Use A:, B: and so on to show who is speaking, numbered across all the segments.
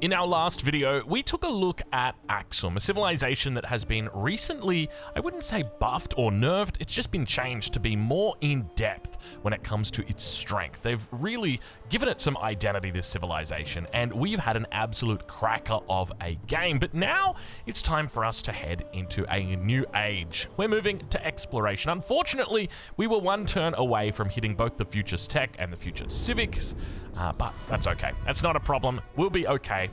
A: In our last video, we took a look at Axum, a civilization that has been recently, I wouldn't say buffed or nerfed, it's just been changed to be more in-depth when it comes to its strength. They've really given it some identity, this civilization, and we've had an absolute cracker of a game. But now it's time for us to head into a new age. We're moving to exploration. Unfortunately, we were one turn away from hitting both the Future's Tech and the Future's Civics, but that's okay. That's not a problem. We'll be okay.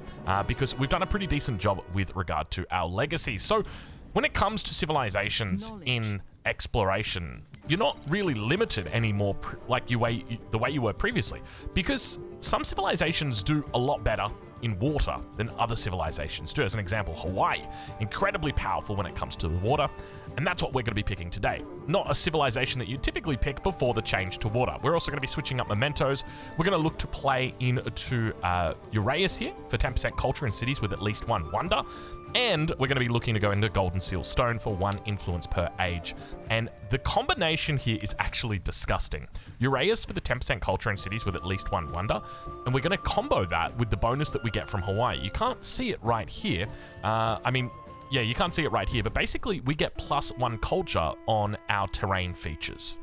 A: Because we've done a pretty decent job with regard to our legacies. So when it comes to civilizations in exploration, you're not really limited anymore like the way you were previously, because some civilizations do a lot better in water than other civilizations do. As an example, Hawaii, incredibly powerful when it comes to the water, and that's what we're going to be picking today. Not a civilization that you typically pick before the change to water. We're also going to be switching up mementos. We're going to look to play into Uraeus here for 10% culture in cities with at least one wonder, and we're going to be looking to go into Golden Seal Stone for 1 influence per age. And the combination here is actually disgusting. Uraeus for the 10% culture in cities with at least 1 wonder, and we're going to combo that with the bonus that we get from Hawaii. You can't see it right here. Yeah, you can't see it right here, but basically we get +1 culture on our terrain features.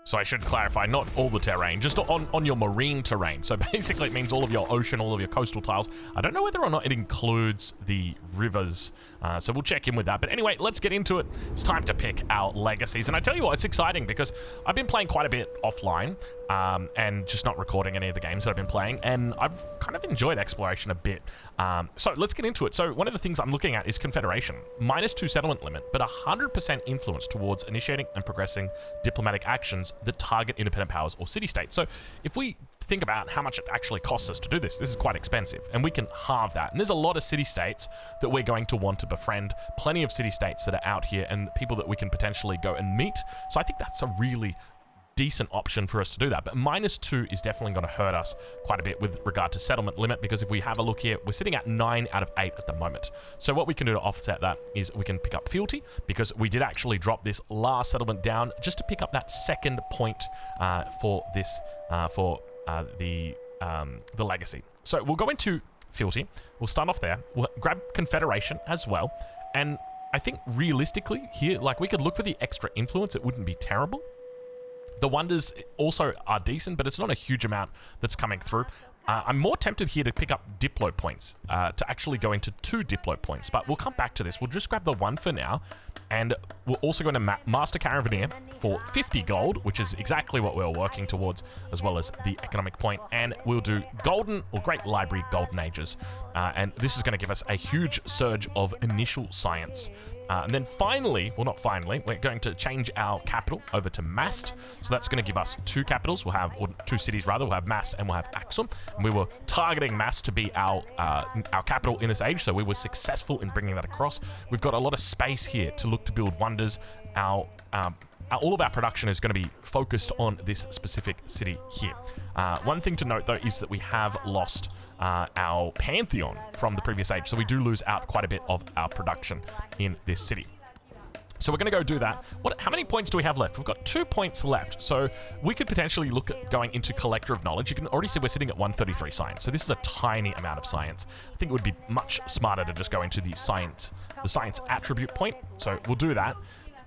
A: So I should clarify, not all the terrain, just on your marine terrain. So basically it means all of your ocean, all of your coastal tiles. I don't know whether or not it includes the rivers, so we'll check in with that. But anyway, let's get into it. It's time to pick our legacies. And I tell you what, it's exciting because I've been playing quite a bit offline, and just not recording any of the games that I've been playing, and I've kind of enjoyed exploration a bit. So let's get into it. So one of the things I'm looking at is Confederation. -2 settlement limit, but 100% influence towards initiating and progressing diplomatic actions that target independent powers or city-states. So if we think about how much it actually costs us to do this, this is quite expensive, and we can halve that. And there's a lot of city-states that we're going to want to befriend, plenty of city-states that are out here and people that we can potentially go and meet. So I think that's a really decent option for us to do that, but -2 is definitely going to hurt us quite a bit with regard to settlement limit, because if we have a look here, we're sitting at 9 out of 8 at the moment. So what we can do to offset that is we can pick up fealty, because we did actually drop this last settlement down just to pick up that 2nd point for this the legacy. So we'll go into fealty. We'll start off there. We'll grab Confederation as well, and I think realistically here, like, we could look for the extra influence. It wouldn't be terrible. The wonders also are decent, but it's not a huge amount that's coming through. I'm more tempted here to pick up Diplo points, to actually go into 2 Diplo points, but we'll come back to this. We'll just grab the 1 for now, and we'll also go into Master Caravaneer for 50 gold, which is exactly what we're working towards, as well as the economic point, and we'll do Golden, or Great Library Golden Ages, and this is going to give us a huge surge of initial science. And then finally, well, not finally, we're going to change our capital over to Mast. So that's going to give us 2 capitals. We'll have, or 2 cities rather. We'll have Mast and we'll have Axom. And we were targeting Mast to be our capital in this age, so we were successful in bringing that across. We've got a lot of space here to look to build wonders. All of our production is going to be focused on this specific city here. One thing to note, though, is that we have lost our Pantheon from the previous age, so we do lose out quite a bit of our production in this city. So we're going to go do that. How many points do we have left? We've got 2 points left, so we could potentially look at going into Collector of Knowledge. You can already see we're sitting at 133 science, so this is a tiny amount of science. I think it would be much smarter to just go into the science attribute point, so we'll do that.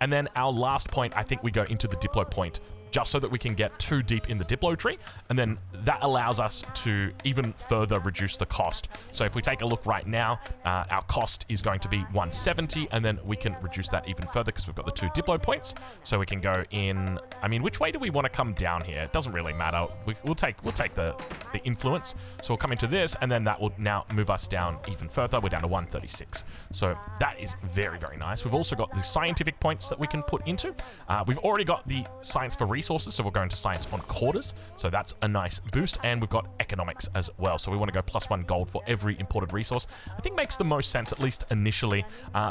A: And then our last point, I think we go into the Diplo point, just so that we can get too deep in the Diplo tree, and then that allows us to even further reduce the cost. So if we take a look right now, our cost is going to be 170, and then we can reduce that even further because we've got the 2 Diplo points. So we can go in, I mean, which way do we want to come down here? It doesn't really matter. We'll take the influence. So we'll come into this, and then that will now move us down even further. We're down to 136. So that is very, very nice. We've also got the scientific points that we can put into. We've already got the science for resources, so we're going to science on quarters, so that's a nice boost, and we've got economics as well, so we want to go +1 gold for every imported resource. I think makes the most sense, at least initially,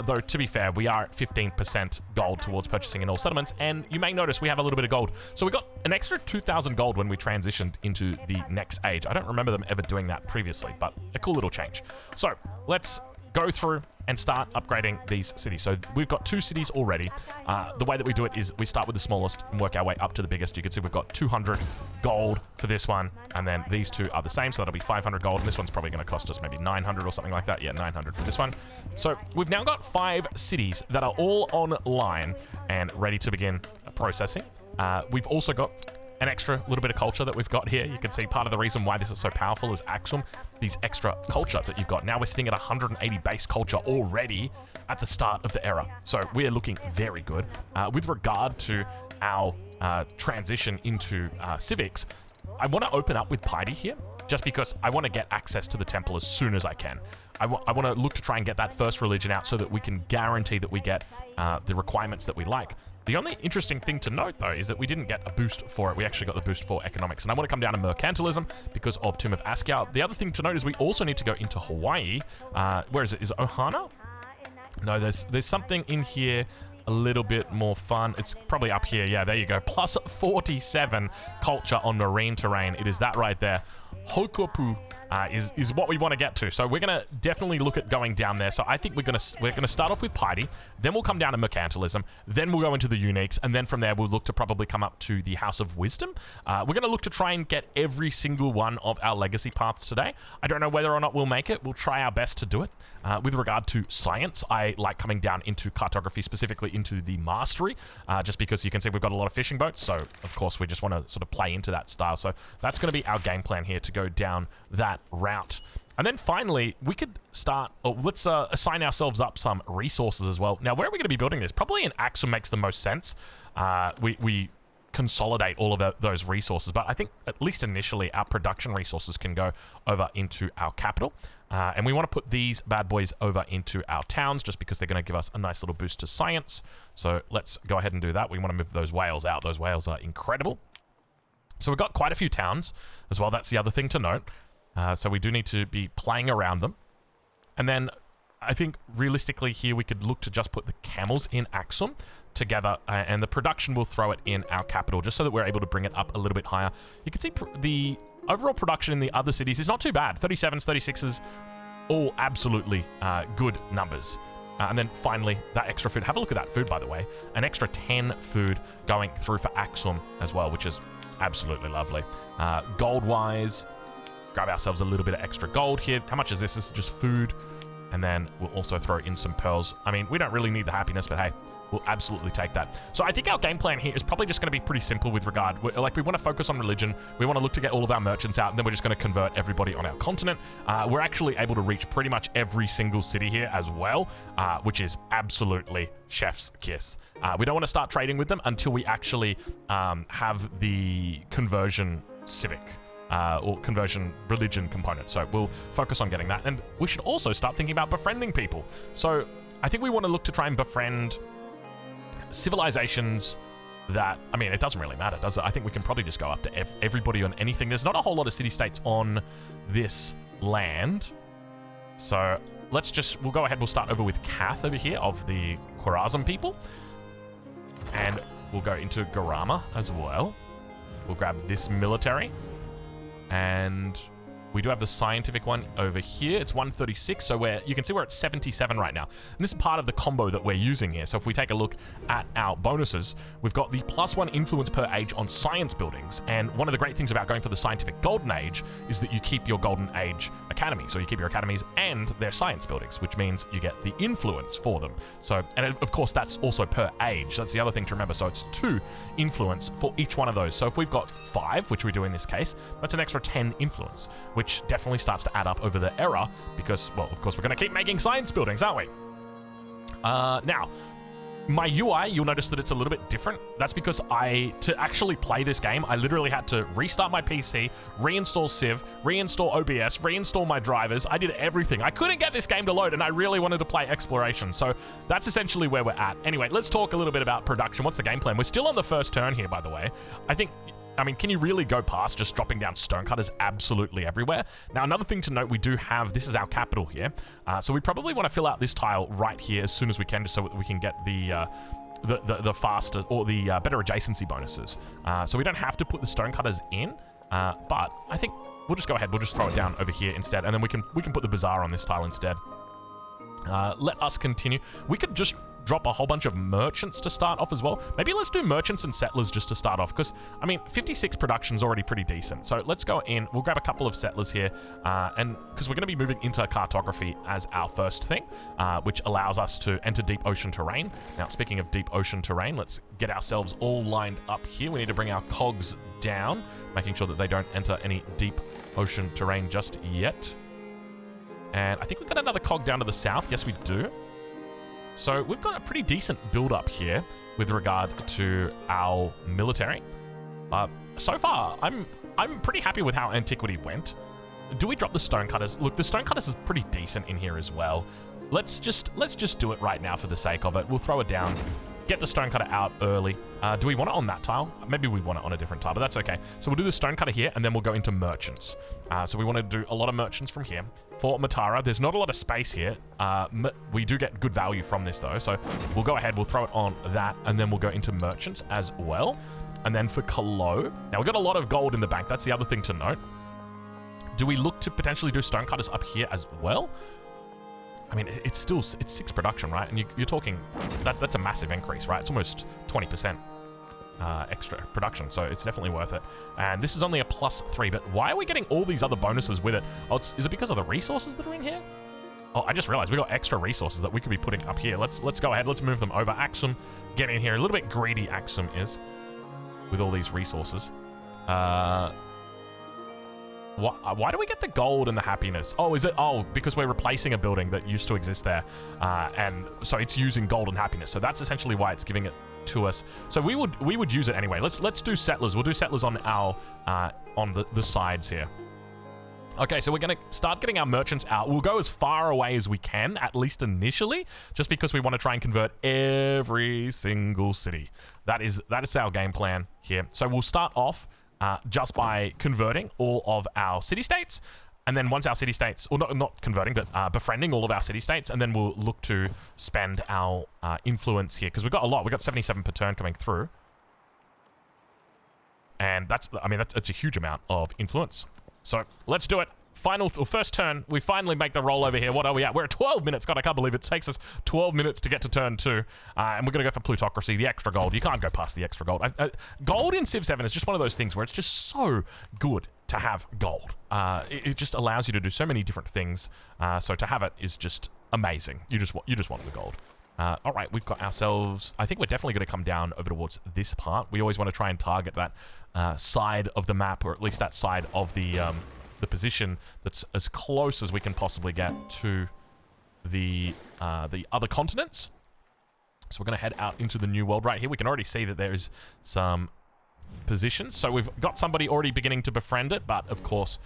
A: though to be fair, we are at 15% gold towards purchasing in all settlements, and you may notice we have a little bit of gold, so we got an extra 2,000 gold when we transitioned into the next age. I don't remember them ever doing that previously, but a cool little change. So let's go through and start upgrading these cities. So we've got 2 cities already. The way that we do it is we start with the smallest and work our way up to the biggest. You can see we've got 200 gold for this one, and then these 2 are the same, so that'll be 500 gold, and this one's probably going to cost us maybe 900 or something like that. Yeah, 900 for this one. So we've now got 5 cities that are all online and ready to begin processing. We've also got an extra little bit of culture that we've got here. You can see part of the reason why this is so powerful is Axom, these extra culture that you've got. Now we're sitting at 180 base culture already at the start of the era. So we're looking very good. With regard to our transition into civics, I want to open up with piety here, just because I want to get access to the temple as soon as I can. I want to look to try and get that first religion out so that we can guarantee that we get the requirements that we like. The only interesting thing to note, though, is that we didn't get a boost for it. We actually got the boost for economics. And I want to come down to mercantilism because of Tomb of Askar. The other thing to note is we also need to go into Hawaii. Where is it? Is it Ohana? No, there's something in here a little bit more fun. It's probably up here. Yeah, there you go. Plus 47 culture on marine terrain. It is that right there. Hokopu is what we want to get to. So we're going to definitely look at going down there. So I think we're going to start off with piety, then we'll come down to mercantilism, then we'll go into the uniques, and then from there we'll look to probably come up to the House of Wisdom. We're going to look to try and get every single one of our legacy paths today. I don't know whether or not we'll make it. We'll try our best to do it. With regard to science, I like coming down into cartography, specifically into the mastery, just because you can see we've got a lot of fishing boats. So of course we just want to sort of play into that style. So that's going to be our game plan here, to go down that route. And then finally, we could start, let's assign ourselves up some resources as well. Now, where are we going to be building this? Probably in Axum makes the most sense. We consolidate all of those resources, but I think at least initially our production resources can go over into our capital. And we want to put these bad boys over into our towns just because they're going to give us a nice little boost to science. So let's go ahead and do that. We want to move those whales out. Those whales are incredible. So we've got quite a few towns as well. That's the other thing to note. So we do need to be playing around them. And then I think realistically here we could look to just put the camels in Axum together, and the production will throw it in our capital just so that we're able to bring it up a little bit higher. You can see the overall production in the other cities is not too bad. 37s, 36s, all absolutely good numbers. And then finally, that extra food. Have a look at that food, by the way. An extra 10 food going through for Axum as well, which is absolutely lovely. Gold-wise, grab ourselves a little bit of extra gold here. How much is this? This is just food. And then we'll also throw in some pearls. I mean, we don't really need the happiness, but hey, we'll absolutely take that. So I think our game plan here is probably just going to be pretty simple with regard. We want to focus on religion. We want to look to get all of our merchants out, and then we're just going to convert everybody on our continent. We're actually able to reach pretty much every single city here as well, which is absolutely chef's kiss. We don't want to start trading with them until we actually have the conversion civic or conversion religion component. So we'll focus on getting that. And we should also start thinking about befriending people. So I think we want to look to try and befriend civilizations that, I mean, it doesn't really matter, does it? I think we can probably just go up to everybody on anything. There's not a whole lot of city-states on this land. So we'll go ahead, we'll start over with Kath over here of the Khwarazm people. And we'll go into Garama as well. We'll grab this military. And we do have the scientific one over here. It's 136, so you can see we're at 77 right now. And this is part of the combo that we're using here. So if we take a look at our bonuses, we've got the +1 influence per age on science buildings. And one of the great things about going for the scientific golden age is that you keep your golden age academy. So you keep your academies and their science buildings, which means you get the influence for them. So, and of course, that's also per age. That's the other thing to remember. So it's 2 influence for each one of those. So if we've got 5, which we do in this case, that's an extra 10 influence, which definitely starts to add up over the era because, well, of course, we're going to keep making science buildings, aren't we? Now, my UI, you'll notice that it's a little bit different. That's because to actually play this game, I literally had to restart my PC, reinstall Civ, reinstall OBS, reinstall my drivers. I did everything. I couldn't get this game to load, and I really wanted to play exploration. So that's essentially where we're at. Anyway, let's talk a little bit about production. What's the game plan? We're still on the first turn here, by the way. I mean, can you really go past just dropping down stonecutters absolutely everywhere? Now, another thing to note, we do have, this is our capital here. So we probably want to fill out this tile right here as soon as we can, just so that we can get the faster or the better adjacency bonuses. So we don't have to put the stonecutters in, but I think we'll just go ahead. We'll just throw it down over here instead, and then we can put the bazaar on this tile instead. Let us continue. We could just drop a whole bunch of merchants to start off as well. Maybe let's do merchants and settlers just to start off, because, I mean, 56 production is already pretty decent. So let's go in. We'll grab a couple of settlers here, and because we're going to be moving into cartography as our first thing, which allows us to enter deep ocean terrain. Now, speaking of deep ocean terrain, let's get ourselves all lined up here. We need to bring our cogs down, making sure that they don't enter any deep ocean terrain just yet. And I think we've got another cog down to the south. Yes, we do. So we've got a pretty decent build-up here with regard to our military. So far, I'm pretty happy with how Antiquity went. Do we drop the Stonecutters? Look, the Stonecutters is pretty decent in here as well. Let's just do it right now for the sake of it. We'll throw it down, get the Stonecutter out early. Do we want it on that tile? Maybe we want it on a different tile, but that's okay. So we'll do the Stonecutter here, and then we'll go into merchants. So we want to do a lot of merchants from here. For Matara, there's not a lot of space here. We do get good value from this, though. So we'll go ahead, we'll throw it on that, and then we'll go into merchants as well. And then for Kalo, now we've got a lot of gold in the bank. That's the other thing to note. Do we look to potentially do Stonecutters up here as well? I mean, it's 6 production, right? And you're talking, that's a massive increase, right? It's almost 20% extra production, so it's definitely worth it. And this is only a +3, but why are we getting all these other bonuses with it? Oh, is it because of the resources that are in here? Oh, I just realized we got extra resources that we could be putting up here. Let's go ahead, let's move them over. Axum, get in here. A little bit greedy Axum is with all these resources. Why do we get the gold and the happiness? Oh, is it? Oh, because we're replacing a building that used to exist there. And so it's using gold and happiness. So that's essentially why it's giving it to us. So we would use it anyway. Let's do settlers. We'll do settlers on our on the sides here. Okay, so we're going to start getting our merchants out. We'll go as far away as we can, at least initially, just because we want to try and convert every single city. That is our game plan here. So we'll start off just by converting all of our city-states. And then once our city-states, or not converting, but befriending all of our city-states, and then we'll look to spend our influence here. Because we've got a lot. We've got 77 per turn coming through. And that's a huge amount of influence. So let's do it. First turn, we finally make the roll over here. What are we at? We're at 12 minutes. God, I can't believe it takes us 12 minutes to get to turn 2. And we're going to go for plutocracy, the extra gold. You can't go past the extra gold. Gold in Civ 7 is just one of those things where it's just so good to have gold. It just allows you to do so many different things. So to have it is just amazing. You just want the gold. All right, we've got ourselves... I think we're definitely going to come down over towards this part. We always want to try and target that side of the map, or at least that side of the position that's as close as we can possibly get to the other continents. So we're going to head out into the new world right here. We can already see that there's some positions. So we've got somebody already beginning to befriend it, but of course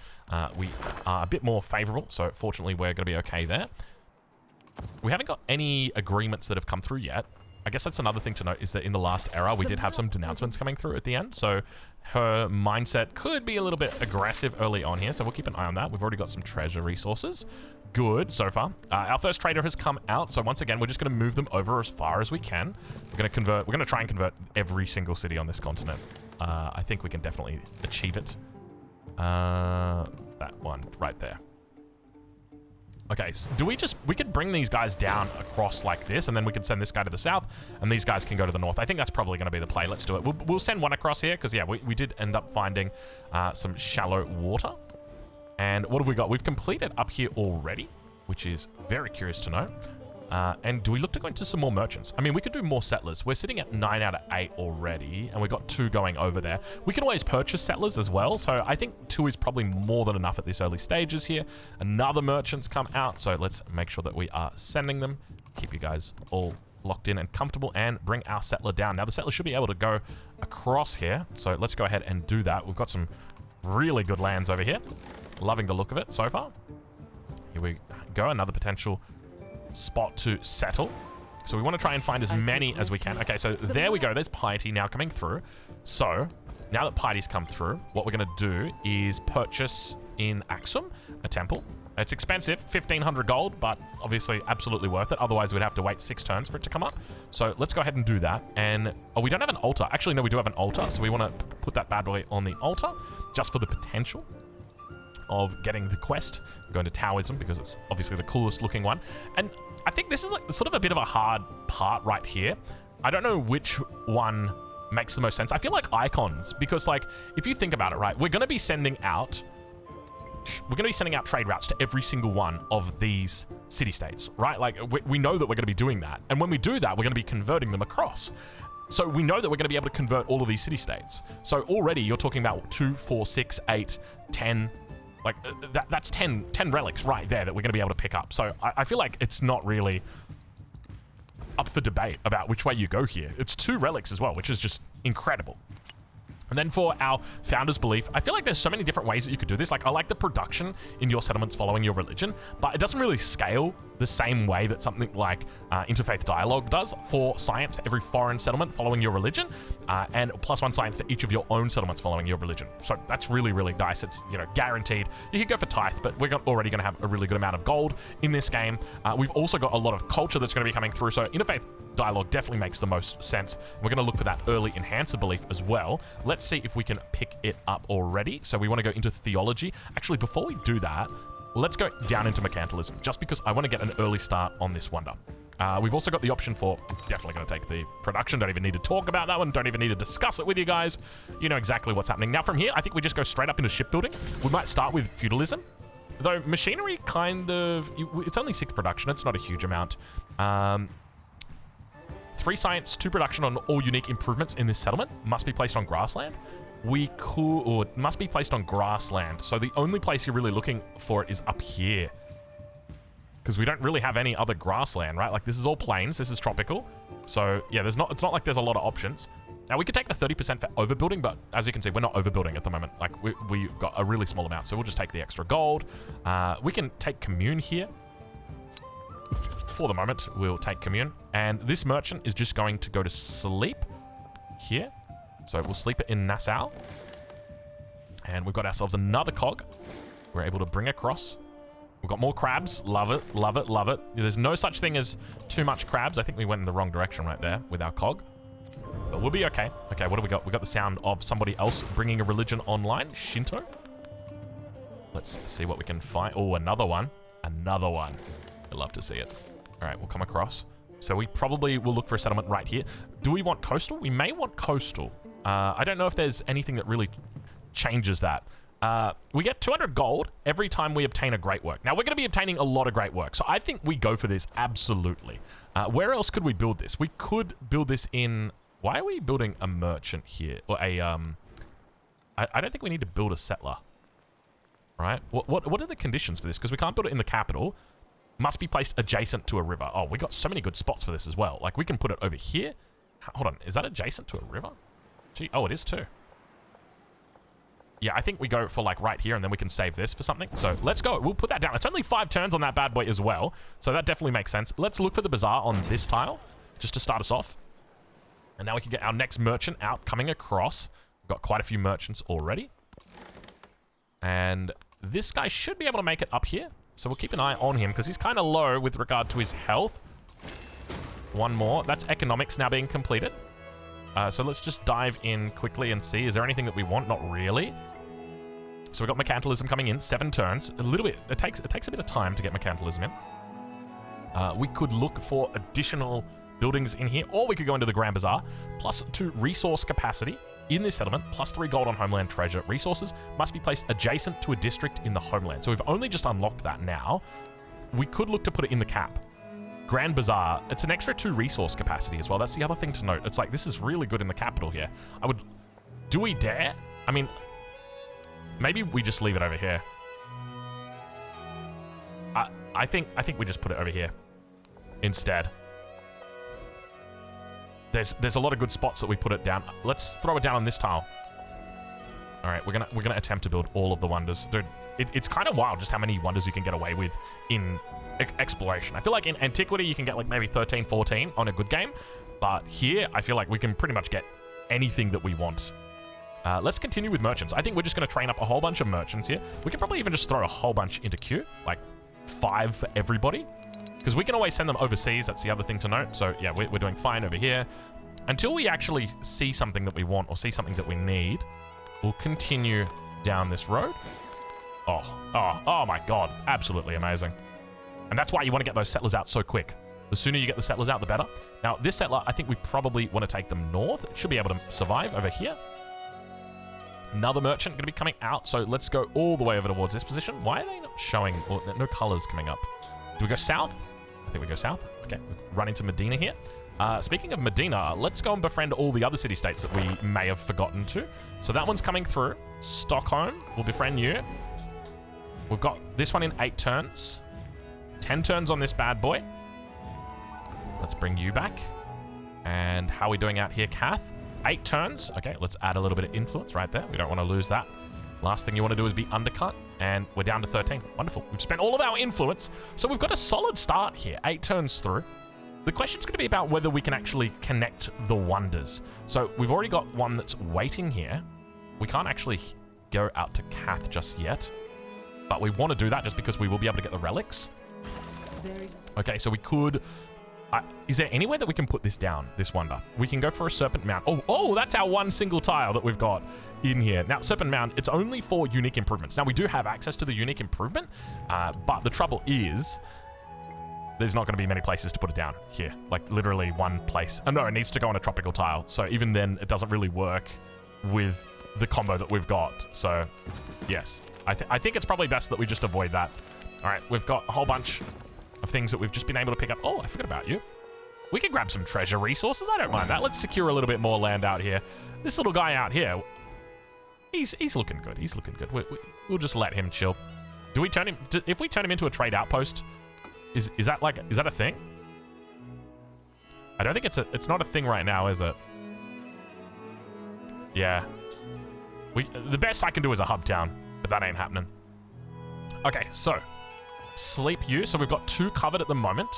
A: we are a bit more favorable. So fortunately, we're going to be okay there. We haven't got any agreements that have come through yet. I guess that's another thing to note, is that in the last era, we did have some denouncements coming through at the end. So her mindset could be a little bit aggressive early on here. So we'll keep an eye on that. We've already got some treasure resources. Good so far. Our first trader has come out. So once again, we're just going to move them over as far as we can. We're going to try and convert every single city on this continent. I think we can definitely achieve it. That one right there. Okay, so we could bring these guys down across like this, and then we could send this guy to the south, and these guys can go to the north. I think that's probably going to be the play. Let's do it. We'll send one across here, because, yeah, we did end up finding some shallow water. And what have we got? We've completed up here already, which is very curious to know. And do we look to go into some more merchants? I mean, we could do more settlers. We're sitting at 9 out of 8 already, and we've got 2 going over there. We can always purchase settlers as well, so I think 2 is probably more than enough at this early stages here. Another merchant's come out, so let's make sure that we are sending them. Keep you guys all locked in and comfortable, and bring our settler down. Now, the settler should be able to go across here, so let's go ahead and do that. We've got some really good lands over here. Loving the look of it so far. Here we go, another potential spot to settle. So we want to try and find as many as we can. Okay, so there we go. There's piety now coming through. So now that piety's come through, what we're going to do is purchase in Aksum a temple. It's expensive, 1,500 gold, but obviously absolutely worth it. Otherwise, we'd have to wait 6 turns for it to come up. So let's go ahead and do that. And we don't have an altar. Actually, no, we do have an altar. So we want to put that bad boy on the altar just for the potential. of getting the quest. I'm going to Taoism because it's obviously the coolest looking one. And I think this is like sort of a bit of a hard part right here. I don't know which one makes the most sense. I feel like icons, because like if you think about it, right, we're going to be sending out trade routes to every single one of these city-states, right? Like we know that we're going to be doing that. And when we do that, we're going to be converting them across. So we know that we're going to be able to convert all of these city-states. So already you're talking about 2, 4, 6, 8, 10, like that's 10 relics right there that we're going to be able to pick up. So I feel like it's not really up for debate about which way you go here. It's 2 relics as well, which is just incredible. And then for our founder's belief, I feel like there's so many different ways that you could do this. Like I like the production in your settlements following your religion, but it doesn't really scale the same way that something like interfaith dialogue does for science for every foreign settlement following your religion, and +1 science for each of your own settlements following your religion. So that's really, really nice. It's, you know, guaranteed. You could go for tithe, but we're already going to have a really good amount of gold in this game. We've also got a lot of culture that's going to be coming through. So interfaith dialogue definitely makes the most sense. We're going to look for that early enhancer belief as well. Let's see if we can pick it up already. So we want to go into theology. Actually, before we do that, let's go down into mercantilism, just because I want to get an early start on this wonder. We've also got the option for, definitely going to take the production. Don't even need to talk about that one. Don't even need to discuss it with you guys. You know exactly what's happening. Now from here, I think we just go straight up into shipbuilding. We might start with feudalism. Though machinery kind of, it's only 6 production. It's not a huge amount. 3 science, 2 production on all unique improvements in this settlement. Must be placed on grassland. We could, or it must be placed on grassland. So the only place you're really looking for it is up here, because we don't really have any other grassland, right? Like this is all plains. This is tropical. So yeah, it's not like there's a lot of options. Now we could take the 30% for overbuilding, but as you can see, we're not overbuilding at the moment. Like we've got a really small amount, so we'll just take the extra gold. We can take commune here. For the moment, we'll take commune. And this merchant is just going to go to sleep here. So we'll sleep it in Nassau. And we've got ourselves another cog we're able to bring across. We've got more crabs. Love it, love it, love it. There's no such thing as too much crabs. I think we went in the wrong direction right there with our cog. But we'll be okay. Okay, what do we got? We got the sound of somebody else bringing a religion online. Shinto. Let's see what we can find. Oh, another one. Another one. I'd love to see it. All right, we'll come across. So we probably will look for a settlement right here. Do we want coastal? We may want coastal. I don't know if there's anything that really changes that. We get 200 gold every time we obtain a great work. Now, we're going to be obtaining a lot of great work, so I think we go for this, absolutely. Where else could we build this? We could build this in... Why are we building a merchant here? Or a... I don't think we need to build a settler. Right? What are the conditions for this? Because we can't build it in the capital. Must be placed adjacent to a river. Oh, we got so many good spots for this as well. Like, we can put it over here. Hold on. Is that adjacent to a river? Gee, oh, it is too. Yeah, I think we go for, like, right here, and then we can save this for something. So, let's go. We'll put that down. It's only 5 turns on that bad boy as well. So, that definitely makes sense. Let's look for the bazaar on this tile, just to start us off. And now we can get our next merchant out, coming across. We've got quite a few merchants already. And this guy should be able to make it up here. So we'll keep an eye on him, because he's kind of low with regard to his health. One more. That's economics now being completed. So let's just dive in quickly and see. Is there anything that we want? Not really. So we've got mercantilism coming in. 7 turns. A little bit. It takes a bit of time to get mercantilism in. We could look for additional buildings in here, or we could go into the Grand Bazaar. +2 resource capacity in this settlement, +3 gold on homeland treasure. Resources must be placed adjacent to a district in the homeland. So we've only just unlocked that now. We could look to put it in the cap. Grand Bazaar, it's an extra 2 resource capacity as well. That's the other thing to note. It's like, this is really good in the capital here. Do we dare? I mean, maybe we just leave it over here. I think we just put it over here instead. There's a lot of good spots that we put it down. Let's throw it down on this tile. All right, we're gonna attempt to build all of the wonders. Dude, it's kind of wild just how many wonders you can get away with in exploration. I feel like in Antiquity you can get like maybe 13, 14 on a good game, but here I feel like we can pretty much get anything that we want. Let's continue with merchants. I think we're just gonna train up a whole bunch of merchants here. We can probably even just throw a whole bunch into queue, like 5 for everybody. Because we can always send them overseas. That's the other thing to note. So, yeah, we're doing fine over here. Until we actually see something that we want or see something that we need, we'll continue down this road. Oh my god. Absolutely amazing. And that's why you want to get those settlers out so quick. The sooner you get the settlers out, the better. Now, this settler, I think we probably want to take them north. It should be able to survive over here. Another merchant going to be coming out, so let's go all the way over towards this position. Why are they not showing? Well, no colors coming up. Do we go south? I think we go south. Okay, we run into Medina here. Speaking of Medina, let's go and befriend all the other city-states that we may have forgotten to. So that one's coming through. Stockholm, we'll befriend you. We've got this one in 8 turns. 10 turns on this bad boy. Let's bring you back. And how are we doing out here, Kath? 8 turns. Okay, let's add a little bit of influence right there. We don't want to lose that. Last thing you want to do is be undercut. And we're down to 13. Wonderful. We've spent all of our influence. So we've got a solid start here. 8 turns through. The question's going to be about whether we can actually connect the wonders. So we've already got one that's waiting here. We can't actually go out to Kath just yet. But we want to do that just because we will be able to get the relics. Okay, so we could... is there anywhere that we can put this down, this wonder? We can go for a Serpent Mound. Oh, that's our one single tile that we've got in here. Now, Serpent Mound, it's only for unique improvements. Now, we do have access to the unique improvement, but the trouble is there's not going to be many places to put it down here. Like, literally one place. Oh, no, it needs to go on a tropical tile. So even then, it doesn't really work with the combo that we've got. So, yes. I think it's probably best that we just avoid that. All right, we've got a whole bunch of things that we've just been able to pick up. Oh, I forgot about you. We can grab some treasure resources. I don't mind that. Let's secure a little bit more land out here. This little guy out here, he's looking good. He's looking good. We'll just let him chill. Do we turn him? If we turn him into a trade outpost, is that a thing? I don't think it's not a thing right now, is it? Yeah. The best I can do is a hub town, but that ain't happening. Okay, so sleep you. So we've got 2 covered at the moment.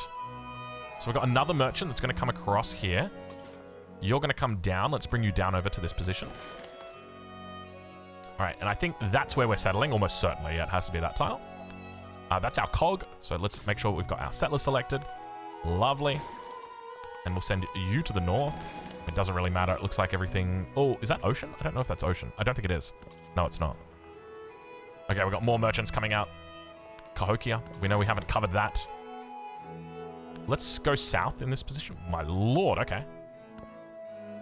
A: So we've got another merchant that's going to come across here. You're going to come down. Let's bring you down over to this position. All right, and I think that's where we're settling, almost certainly. Yeah, it has to be that tile. That's our cog, so let's make sure we've got our settler selected. Lovely. And we'll send you to the north. It doesn't really matter. It looks like everything... Oh, is that ocean? I don't know if that's ocean. I don't think it is. No, it's not. Okay, we've got more merchants coming out. Cahokia. We know we haven't covered that. Let's go south in this position. My lord, okay.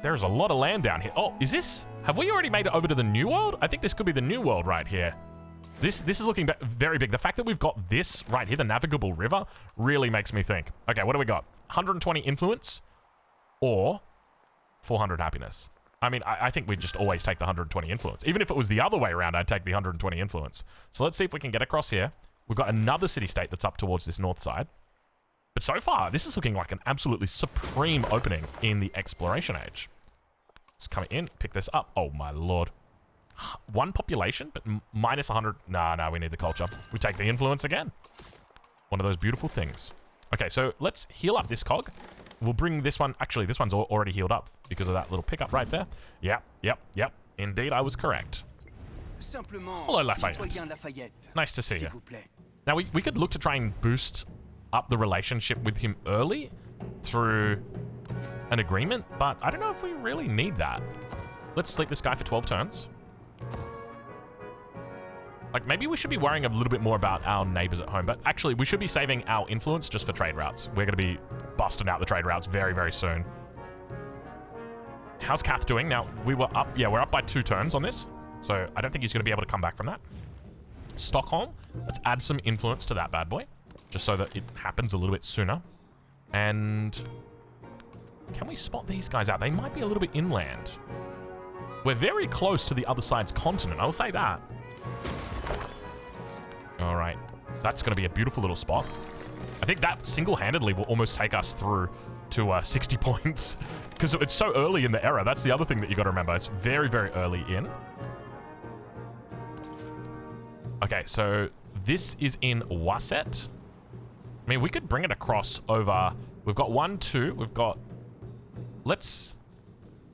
A: There's a lot of land down here. Oh, is this... Have we already made it over to the New World? I think this could be the New World right here. This is looking very big. The fact that we've got this right here, the navigable river, really makes me think. Okay, what do we got? 120 influence or 400 happiness. I mean, I think we'd just always take the 120 influence. Even if it was the other way around, I'd take the 120 influence. So let's see if we can get across here. We've got another city-state that's up towards this north side. But so far, this is looking like an absolutely supreme opening in the exploration age. Let's come in, pick this up. Oh, my lord. 1 population, but minus 100. Nah, we need the culture. We take the influence again. One of those beautiful things. Okay, so let's heal up this cog. We'll bring this one. Actually, this one's already healed up because of that little pickup right there. Yep. Indeed, I was correct. Hello, Lafayette. Nice to see you. Now, we could look to try and boost up the relationship with him early through an agreement, but I don't know if we really need that. Let's sleep this guy for 12 turns. Like, maybe we should be worrying a little bit more about our neighbors at home, but actually, we should be saving our influence just for trade routes. We're going to be busting out the trade routes very, very soon. How's Kath doing? Now, we're up by 2 turns on this, so I don't think he's going to be able to come back from that. Stockholm, let's add some influence to that bad boy, just so that it happens a little bit sooner. And can we spot these guys out? They might be a little bit inland. We're very close to the other side's continent, I'll say that. All right, that's going to be a beautiful little spot. I think that single-handedly will almost take us through to 60 points because it's so early in the era. That's the other thing that you got to remember. It's very, very early in. Okay, so this is in Waset. I mean, we could bring it across over. We've got 1, 2. We've got.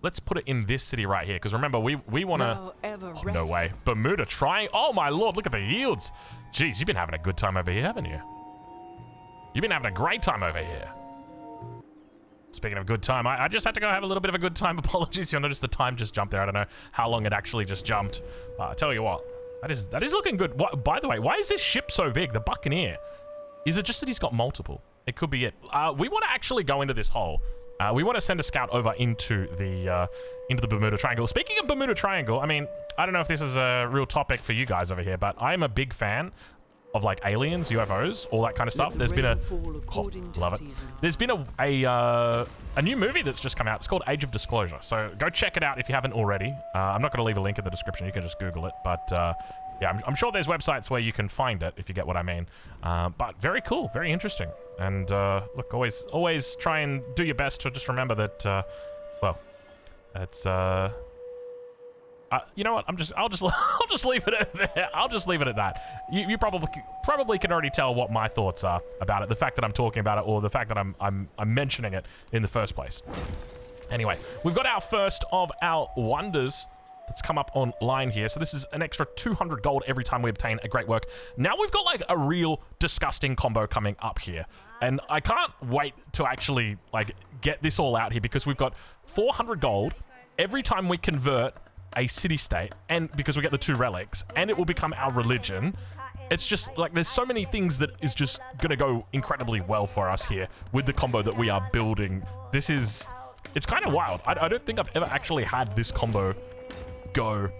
A: Let's put it in this city right here, because remember, we want to... Oh, no way. Bermuda trying... Oh, my lord, look at the yields. Jeez, you've been having a good time over here, haven't you? You've been having a great time over here. Speaking of good time, I just had to go have a little bit of a good time. Apologies, you'll notice the time just jumped there. I don't know how long it actually just jumped. I tell you what, That is looking good. What, by the way, why is this ship so big? The Buccaneer. Is it just that he's got multiple? It could be it. We want to actually go into this hole. We want to send a scout over into the Bermuda Triangle. Speaking of Bermuda Triangle, I mean, I don't know if this is a real topic for you guys over here, but I'm a big fan of like aliens, UFOs, all that kind of stuff. There's been love it. There's been a new movie that's just come out. It's called Age of Disclosure. So go check it out if you haven't already. I'm not going to leave a link in the description. You can just Google it. But yeah, I'm sure there's websites where you can find it if you get what I mean. But very cool, very interesting. And look, always try and do your best to just remember that. Well, it's. You know what? I'll just leave it at there. I'll just leave it at that. You probably can already tell what my thoughts are about it. The fact that I'm talking about it, or the fact that I'm mentioning it in the first place. Anyway, we've got our first of our wonders that's come up online here. So this is an extra 200 gold every time we obtain a great work. Now we've got like a real disgusting combo coming up here, and I can't wait to actually like get this all out here, because we've got 400 gold every time we convert a city-state, and because we get the 2 relics, and it will become our religion. It's just like there's so many things that is just gonna go incredibly well for us here with the combo that we are building. It's kind of wild. I don't think I've ever actually had this combo go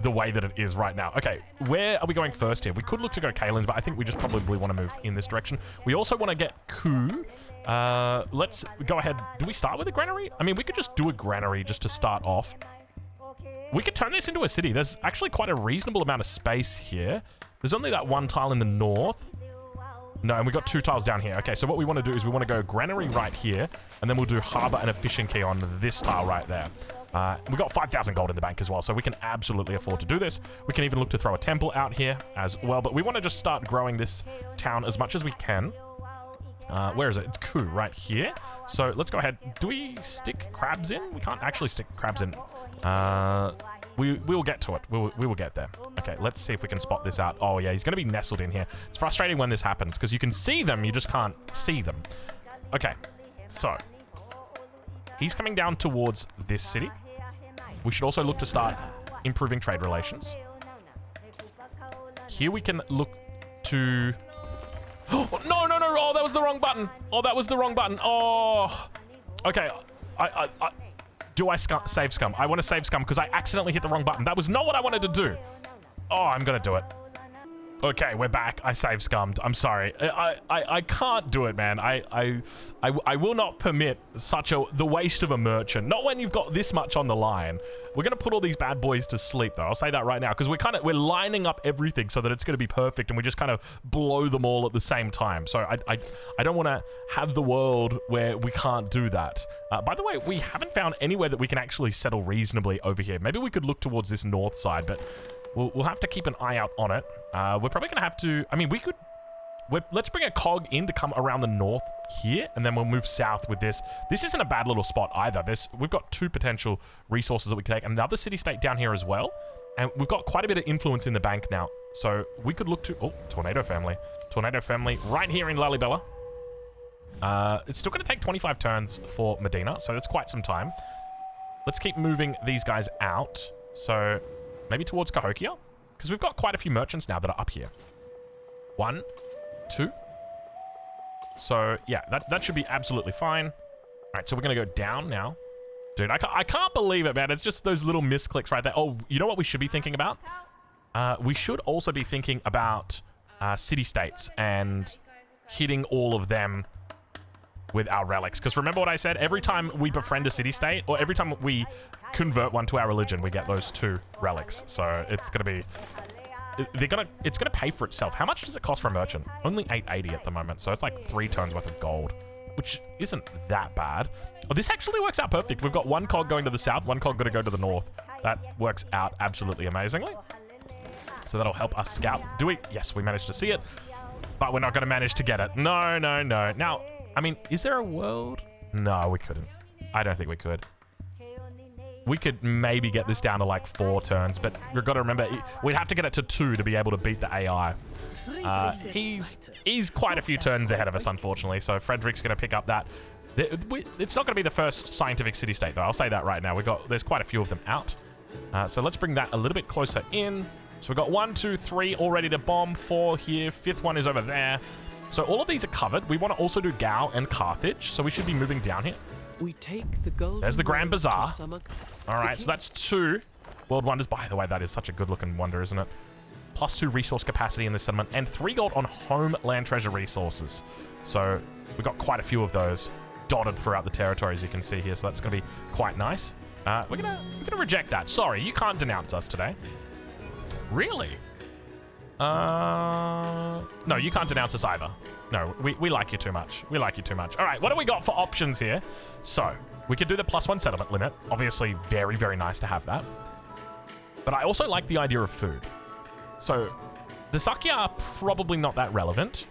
A: the way that it is right now. Okay, where are we going first here? We could look to go Kalen's, but I think we just probably want to move in this direction. We also want to get Ku. Let's go ahead. Do we start with a granary? I mean, we could just do a granary just to start off. We could turn this into a city. There's actually quite a reasonable amount of space here. There's only that 1 tile in the north. No, and we got 2 tiles down here. Okay, so what we want to do is we want to go granary right here, and then we'll do harbor and a fishing quay on this tile right there. We got 5,000 gold in the bank as well, so we can absolutely afford to do this. We can even look to throw a temple out here as well, but we want to just start growing this town as much as we can. Where is it? It's Ku right here. So let's go ahead. Do we stick crabs in? We can't actually stick crabs in. We will get to it. We will get there. Okay, let's see if we can spot this out. Oh yeah, he's going to be nestled in here. It's frustrating when this happens, because you can see them, you just can't see them. Okay, so he's coming down towards this city. We should also look to start improving trade relations. Here we can look to... Oh, no. Oh, that was the wrong button. Oh, that was the wrong button. Oh. Okay. Do I save scum? I want to save scum because I accidentally hit the wrong button. That was not what I wanted to do. Oh, I'm going to do it. Okay, we're back. I save scummed. I'm sorry. I can't do it, man. I will not permit the waste of a merchant. Not when you've got this much on the line. We're gonna put all these bad boys to sleep, though. I'll say that right now, because we're lining up everything so that it's gonna be perfect, and we just kind of blow them all at the same time. So I don't want to have the world where we can't do that. By the way, we haven't found anywhere that we can actually settle reasonably over here. Maybe we could look towards this north side, but we'll have to keep an eye out on it. We're probably going to have to... I mean, let's bring a cog in to come around the north here, and then we'll move south with this. This isn't a bad little spot either. We've got 2 potential resources that we can take. Another city-state down here as well. And we've got quite a bit of influence in the bank now. So we could look to... Oh, Tornado Family. Tornado Family right here in Lalibela. It's still going to take 25 turns for Medina, so that's quite some time. Let's keep moving these guys out. So... maybe towards Cahokia, because we've got quite a few merchants now that are up here. 1, 2. So, yeah, that should be absolutely fine. All right, so we're going to go down now. Dude, I can't believe it, man. It's just those little misclicks right there. Oh, you know what we should be thinking about? We should also be thinking about city-states and hitting all of them with our relics. Because remember what I said? Every time we befriend a city-state, or every time we convert one to our religion, we get those 2 relics. So it's gonna be... it's gonna pay for itself. How much does it cost for a merchant? Only 880 at the moment, so it's like 3 turns worth of gold, which isn't that bad. Oh, this actually works out perfect. We've got 1 cog going to the south, 1 cog gonna go to the north. That works out absolutely amazingly. So that'll help us scout. Do we? Yes, we managed to see it, but we're not gonna manage to get it. No. Now, I mean, is there a world? No, we couldn't. I don't think we could. We could maybe get this down to like 4 turns, but we've got to remember, we'd have to get it to 2 to be able to beat the AI. He's quite a few turns ahead of us, unfortunately, so Frederick's going to pick up that. It's not going to be the first scientific city-state, though. I'll say that right now. There's quite a few of them out. So let's bring that a little bit closer in. So we've got 1, 2, 3 all ready to bomb, 4 here, 5th one is over there. So all of these are covered. We want to also do Gao and Carthage, so we should be moving down here.
B: We take the gold.
A: There's the Grand Bazaar. All right, so that's 2 World Wonders. By the way, that is such a good-looking wonder, isn't it? +2 resource capacity in this settlement, and 3 gold on homeland treasure resources. So we've got quite a few of those dotted throughout the territory, as you can see here, so that's going to be quite nice. We're gonna reject that. Sorry, you can't denounce us today. Really? No, you can't denounce us either. No, we like you too much. We like you too much. All right, what do we got for options here? So, we could do the +1 settlement limit. Obviously, very, very nice to have that. But I also like the idea of food. So, the Sakya are probably not that relevant.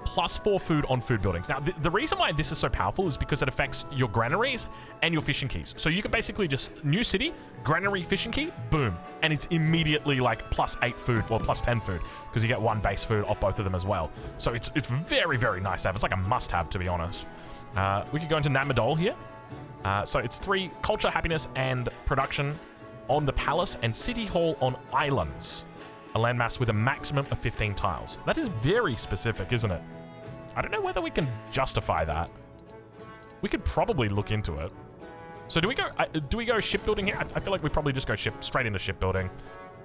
A: +4 food on food buildings. Now, the reason why this is so powerful is because it affects your granaries and your fishing keys. So you can basically just, new city, granary, fishing key, boom. And it's immediately like +8 food, or +10 food, because you get 1 base food off both of them as well. So it's very, very nice to have. It's like a must-have, to be honest. We could go into Namadol here. So it's 3 culture, happiness, and production on the palace, and city hall on islands. A landmass with a maximum of 15 tiles. That is very specific, isn't it? I don't know whether we can justify that. We could probably look into it. So do we go shipbuilding here? I feel like we probably just go straight into shipbuilding.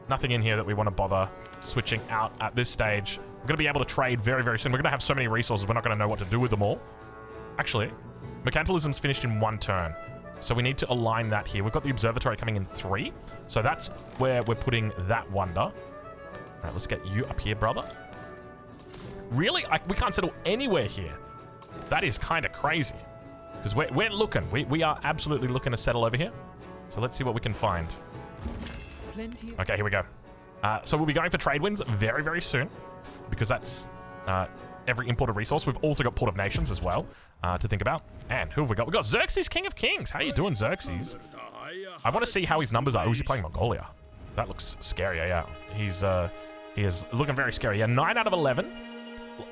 A: Nothing in here that we want to bother switching out at this stage. We're going to be able to trade very, very soon. We're going to have so many resources, we're not going to know what to do with them all. Actually, mercantilism's finished in 1 turn. So we need to align that here. We've got the observatory coming in 3. So that's where we're putting that wonder. All right, let's get you up here, brother. Really? We can't settle anywhere here. That is kind of crazy. Because we're looking. We are absolutely looking to settle over here. So let's see what we can find. Okay, here we go. So we'll be going for trade winds very, very soon. Because that's every imported resource. We've also got Port of Nations as well to think about. And who have we got? We've got Xerxes, King of Kings. How you doing, Xerxes? I want to see how his numbers are. Who's he playing? Mongolia. That looks scary, yeah. He is looking very scary. Yeah, 9 out of 11.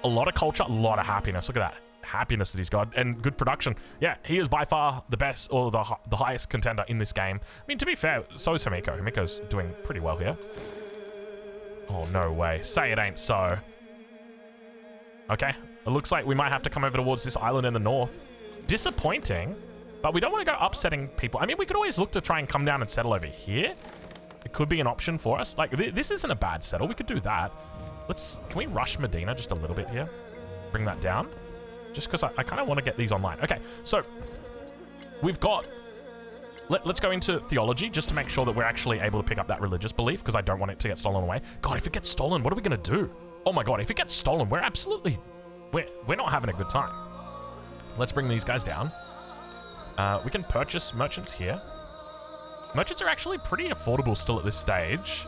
A: A lot of culture, a lot of happiness. Look at that happiness that he's got, and good production. Yeah, he is by far the best, or the highest contender in this game. I mean, to be fair, so is Himiko. Himiko's doing pretty well here. Oh, no way. Say it ain't so. Okay, it looks like we might have to come over towards this island in the north. Disappointing, but we don't want to go upsetting people. I mean, we could always look to try and come down and settle over here. It could be an option for us. Like, this isn't a bad settle. We could do that. Can we rush Medina just a little bit here? Bring that down? Just because I kind of want to get these online. Okay, so we've got... Let's go into theology just to make sure that we're actually able to pick up that religious belief, because I don't want it to get stolen away. God, if it gets stolen, what are we going to do? Oh my God, if it gets stolen, we're absolutely... We're not having a good time. Let's bring these guys down. We can purchase merchants here. Merchants are actually pretty affordable still at this stage.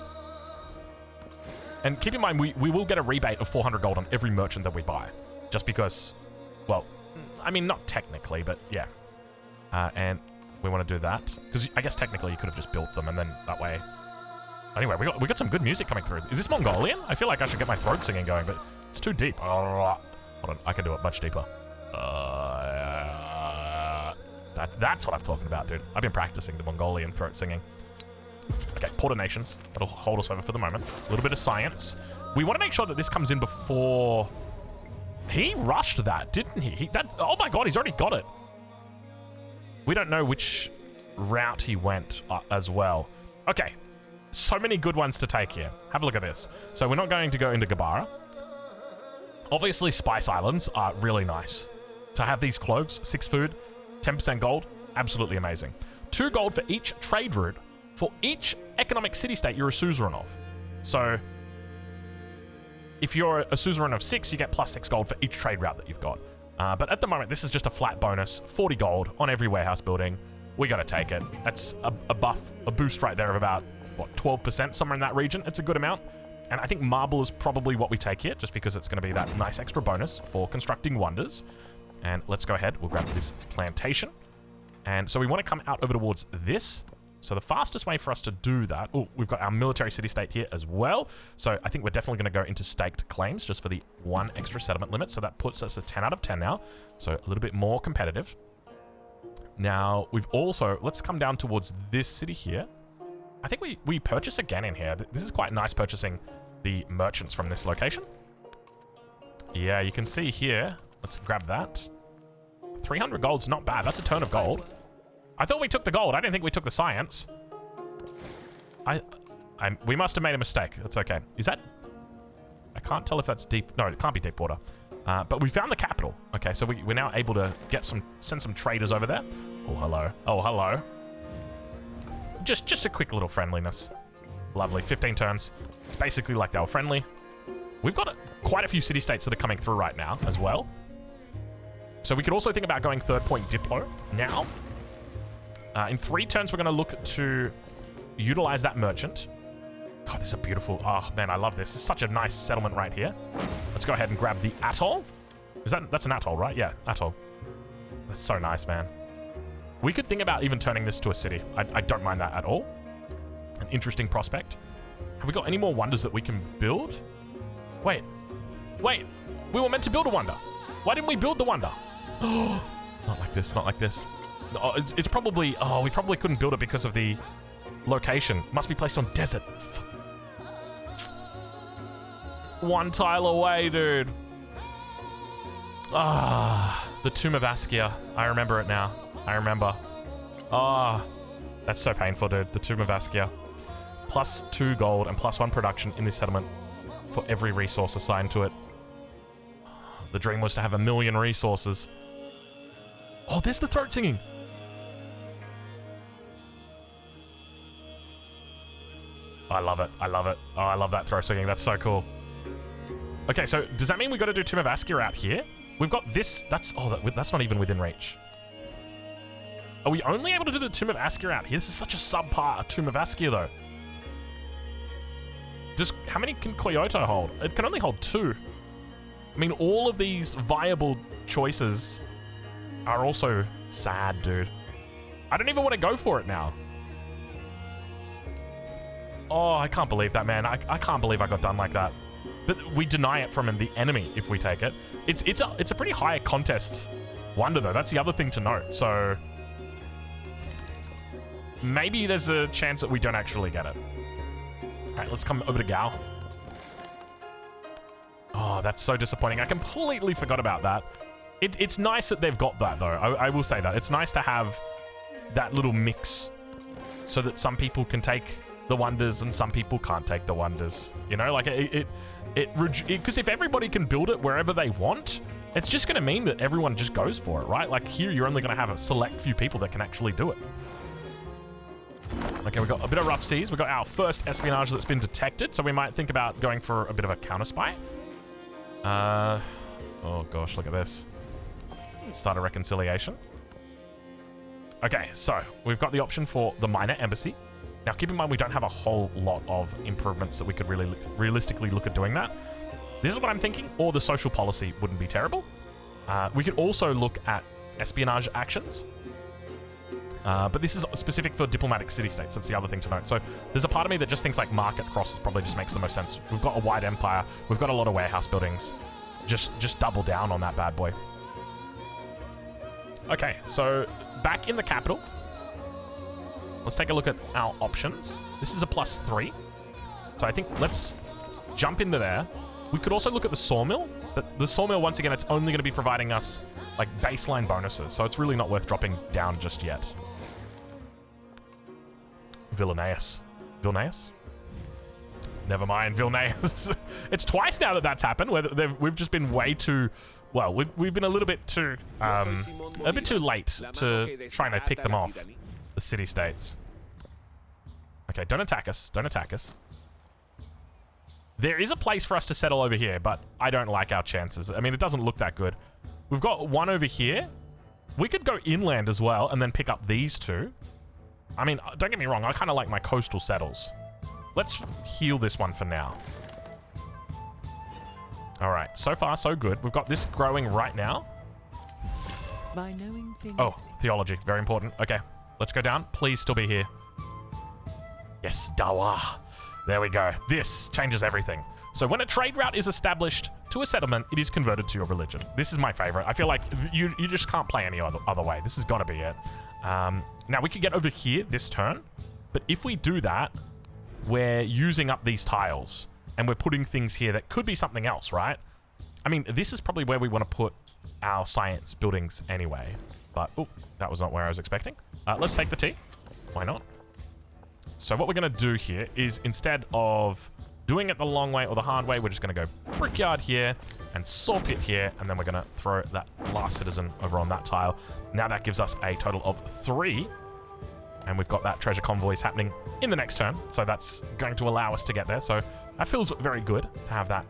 A: And keep in mind, we will get a rebate of 400 gold on every merchant that we buy. Just because, well, I mean, not technically, but yeah. And we want to do that. Because I guess technically you could have just built them, and then that way... Anyway, we got some good music coming through. Is this Mongolian? I feel like I should get my throat singing going, but it's too deep. Hold on, I can do it much deeper. That's what I'm talking about, dude. I've been practicing the Mongolian throat singing. Okay, Port of Nations. That'll hold us over for the moment. A little bit of science. We want to make sure that this comes in before... He rushed that, didn't he? Oh my God, he's already got it. We don't know which route he went as well. Okay, so many good ones to take here. Have a look at this. So we're not going to go into Gabara. Obviously, Spice Islands are really nice. To have these cloves, 6 food, 10% gold, absolutely amazing. 2 gold for each trade route. For each economic city-state you're a suzerain of. So, if you're a suzerain of 6, you get +6 gold for each trade route that you've got. But at the moment, this is just a flat bonus. 40 gold on every warehouse building. We gotta take it. That's a boost right there of about, what, 12%, somewhere in that region. It's a good amount. And I think marble is probably what we take here, just because it's gonna be that nice extra bonus for constructing wonders. And let's go ahead. We'll grab this plantation. And so we want to come out over towards this. So the fastest way for us to do that... Oh, we've got our military city-state here as well. So I think we're definitely going to go into staked claims just for the 1 extra settlement limit. So that puts us at 10 out of 10 now. So a little bit more competitive. Now, we've also... Let's come down towards this city here. I think we purchase again in here. This is quite nice purchasing the merchants from this location. Yeah, you can see here. Let's grab that. 300 gold's not bad. That's a turn of gold. I thought we took the gold. I didn't think we took the science. We must have made a mistake. That's okay. Is that... I can't tell if that's deep... No, it can't be deep water. But we found the capital. Okay, so we're now able to send some traders over there. Oh, hello. Oh, hello. Just a quick little friendliness. Lovely. 15 turns. It's basically like they were friendly. We've got quite a few city-states that are coming through right now as well. So we could also think about going third point Diplo now. In 3 turns, we're going to look to utilize that merchant. God, this is a beautiful... Oh, man, I love this. It's such a nice settlement right here. Let's go ahead and grab the atoll. That's an atoll, right? Yeah, atoll. That's so nice, man. We could think about even turning this to a city. I don't mind that at all. An interesting prospect. Have we got any more wonders that we can build? Wait. We were meant to build a wonder. Why didn't we build the wonder? Not like this, not like this. Oh, it's probably... Oh, we probably couldn't build it because of the location. Must be placed on desert. 1 tile away, dude. Ah, the Tomb of Askia. I remember it now. I remember. Ah, that's so painful, dude. The Tomb of Askia. +2 gold and +1 production in this settlement for every resource assigned to it. The dream was to have 1 million resources. Oh, there's the throat singing. I love it. I love it. Oh, I love that throat singing. That's so cool. Okay, so does that mean we got to do Tomb of Askia out here? We've got this. That's not even within reach. Are we only able to do the Tomb of Askia out here? This is such a subpar Tomb of Askia, though. How many can Kyoto hold? It can only hold 2. I mean, all of these viable choices are also sad, dude. I don't even want to go for it now. Oh, I can't believe that, man. I can't believe I got done like that. But we deny it from the enemy if we take it. It's a pretty high contest wonder, though. That's the other thing to note. So maybe there's a chance that we don't actually get it. All right, let's come over to Gao. Oh, that's so disappointing. I completely forgot about that. It's nice that they've got that, though. I will say that. It's nice to have that little mix so that some people can take the wonders and some people can't take the wonders. You know, like because if everybody can build it wherever they want, it's just going to mean that everyone just goes for it, right? Like here, you're only going to have a select few people that can actually do it. Okay, we've got a bit of rough seas. We've got our first espionage that's been detected, so we might think about going for a bit of a counter spy. Oh gosh, look at this. Start a reconciliation. Okay, so we've got the option for the minor embassy. Now, keep in mind, we don't have a whole lot of improvements that we could really realistically look at doing that. This is what I'm thinking, or the social policy wouldn't be terrible. We could also look at espionage actions. But this is specific for diplomatic city-states. That's the other thing to note. So there's a part of me that just thinks like market crosses probably just makes the most sense. We've got a wide empire. We've got a lot of warehouse buildings. Just double down on that bad boy. Okay, so back in the capital. Let's take a look at our options. This is a +3. So I think let's jump into there. We could also look at the sawmill. But the sawmill, once again, it's only going to be providing us like baseline bonuses. So it's really not worth dropping down just yet. Vilnius. Never mind, Vilnius. It's twice now that that's happened. Where we've just been way too... Well, we've been a little bit too... a bit too late to trying to pick them off. The city-states. Okay, don't attack us. Don't attack us. There is a place for us to settle over here, but I don't like our chances. I mean, it doesn't look that good. We've got one over here. We could go inland as well and then pick up these two. I mean, don't get me wrong. I kind of like my coastal settles. Let's heal this one for now. All right. So far, so good. We've got this growing right now.
B: By knowing things.
A: Oh, theology. Very important. Okay. Let's go down. Please still be here. Yes, Dawa. There we go. This changes everything. So when a trade route is established to a settlement, it is converted to your religion. This is my favorite. I feel like you just can't play any other way. This has got to be it. Now, we could get over here this turn. But if we do that, we're using up these tiles, and we're putting things here that could be something else, right? I mean, this is probably where we want to put our science buildings anyway. But, oh, that was not where I was expecting. Let's take the T. Why not? So what we're going to do here is, instead of doing it the long way or the hard way, we're just going to go brickyard here and saw pit here, and then we're going to throw that last citizen over on that tile. Now that gives us a total of 3, and we've got that treasure convoys happening in the next turn, so that's going to allow us to get there. So that feels very good to have that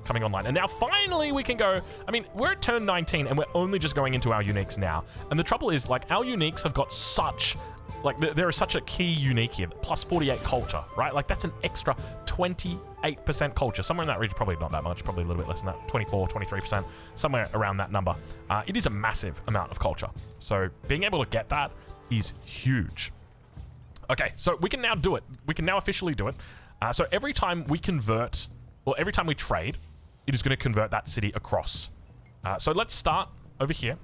A: coming online. And now finally we can go, I mean, we're at turn 19 and we're only just going into our uniques now. And the trouble is, like, our uniques have got such, like, there is such a key unique here, plus 48 culture, right? Like, that's an extra 28% culture. Somewhere in that region, probably not that much, probably a little bit less than that, 24, 23%, somewhere around that number. It is a massive amount of culture. So being able to get that is huge. Okay, so we can now do it. We can now officially do it. So every time we convert, or every time we trade, it is going to convert that city across. So let's start over here.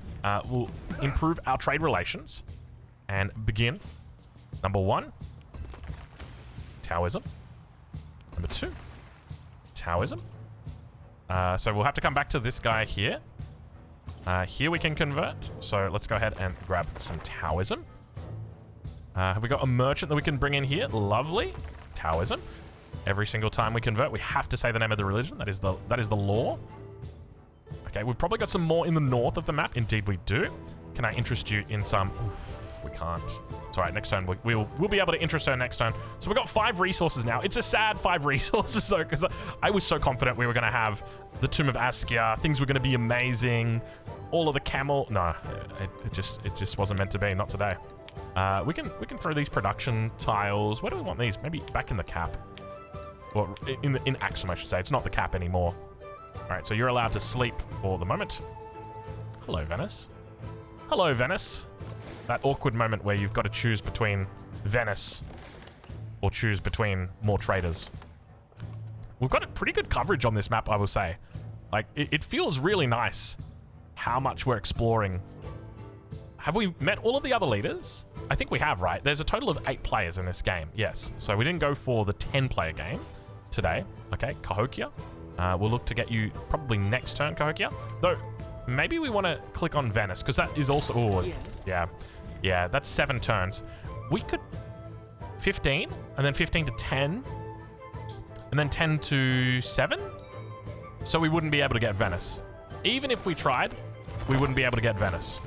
A: We'll improve our trade relations and begin. Number 1, Taoism. Number 2, Taoism. So we'll have to come back to this guy here. Here we can convert. So let's go ahead and grab some Taoism. Have we got a merchant that we can bring in here? Lovely. Taoism. Every single time we convert, we have to say the name of the religion. That is the law. Okay, we've probably got some more in the north of the map. Indeed, we do. Can I interest you in some? Oof, we can't. It's all right. Next turn, we'll be able to interest her next turn. So we've got 5 resources now. It's a sad 5 resources though, because I was so confident we were going to have the Tomb of Askia. Things were going to be amazing. All of the camel. No, it just wasn't meant to be. Not today. We can throw these production tiles. Where do we want these? Maybe back in the cap. Or in Axom, I should say. It's not the cap anymore. All right, so you're allowed to sleep for the moment. Hello, Venice. Hello, Venice. That awkward moment where you've got to choose between Venice or choose between more traders. We've got a pretty good coverage on this map, I will say. Like, it feels really nice how much we're exploring. Have we met all of the other leaders? I think we have, right? There's a total of 8 players in this game. Yes. So we didn't go for the 10-player game today. Okay, Cahokia. We'll look to get you probably next turn, Cahokia. Though, maybe we want to click on Venice, because that is also... Oh, yes. Yeah, that's 7 turns. We could... 15, and then 15 to 10, and then 10 to 7? So we wouldn't be able to get Venice. Even if we tried, we wouldn't be able to get Venice.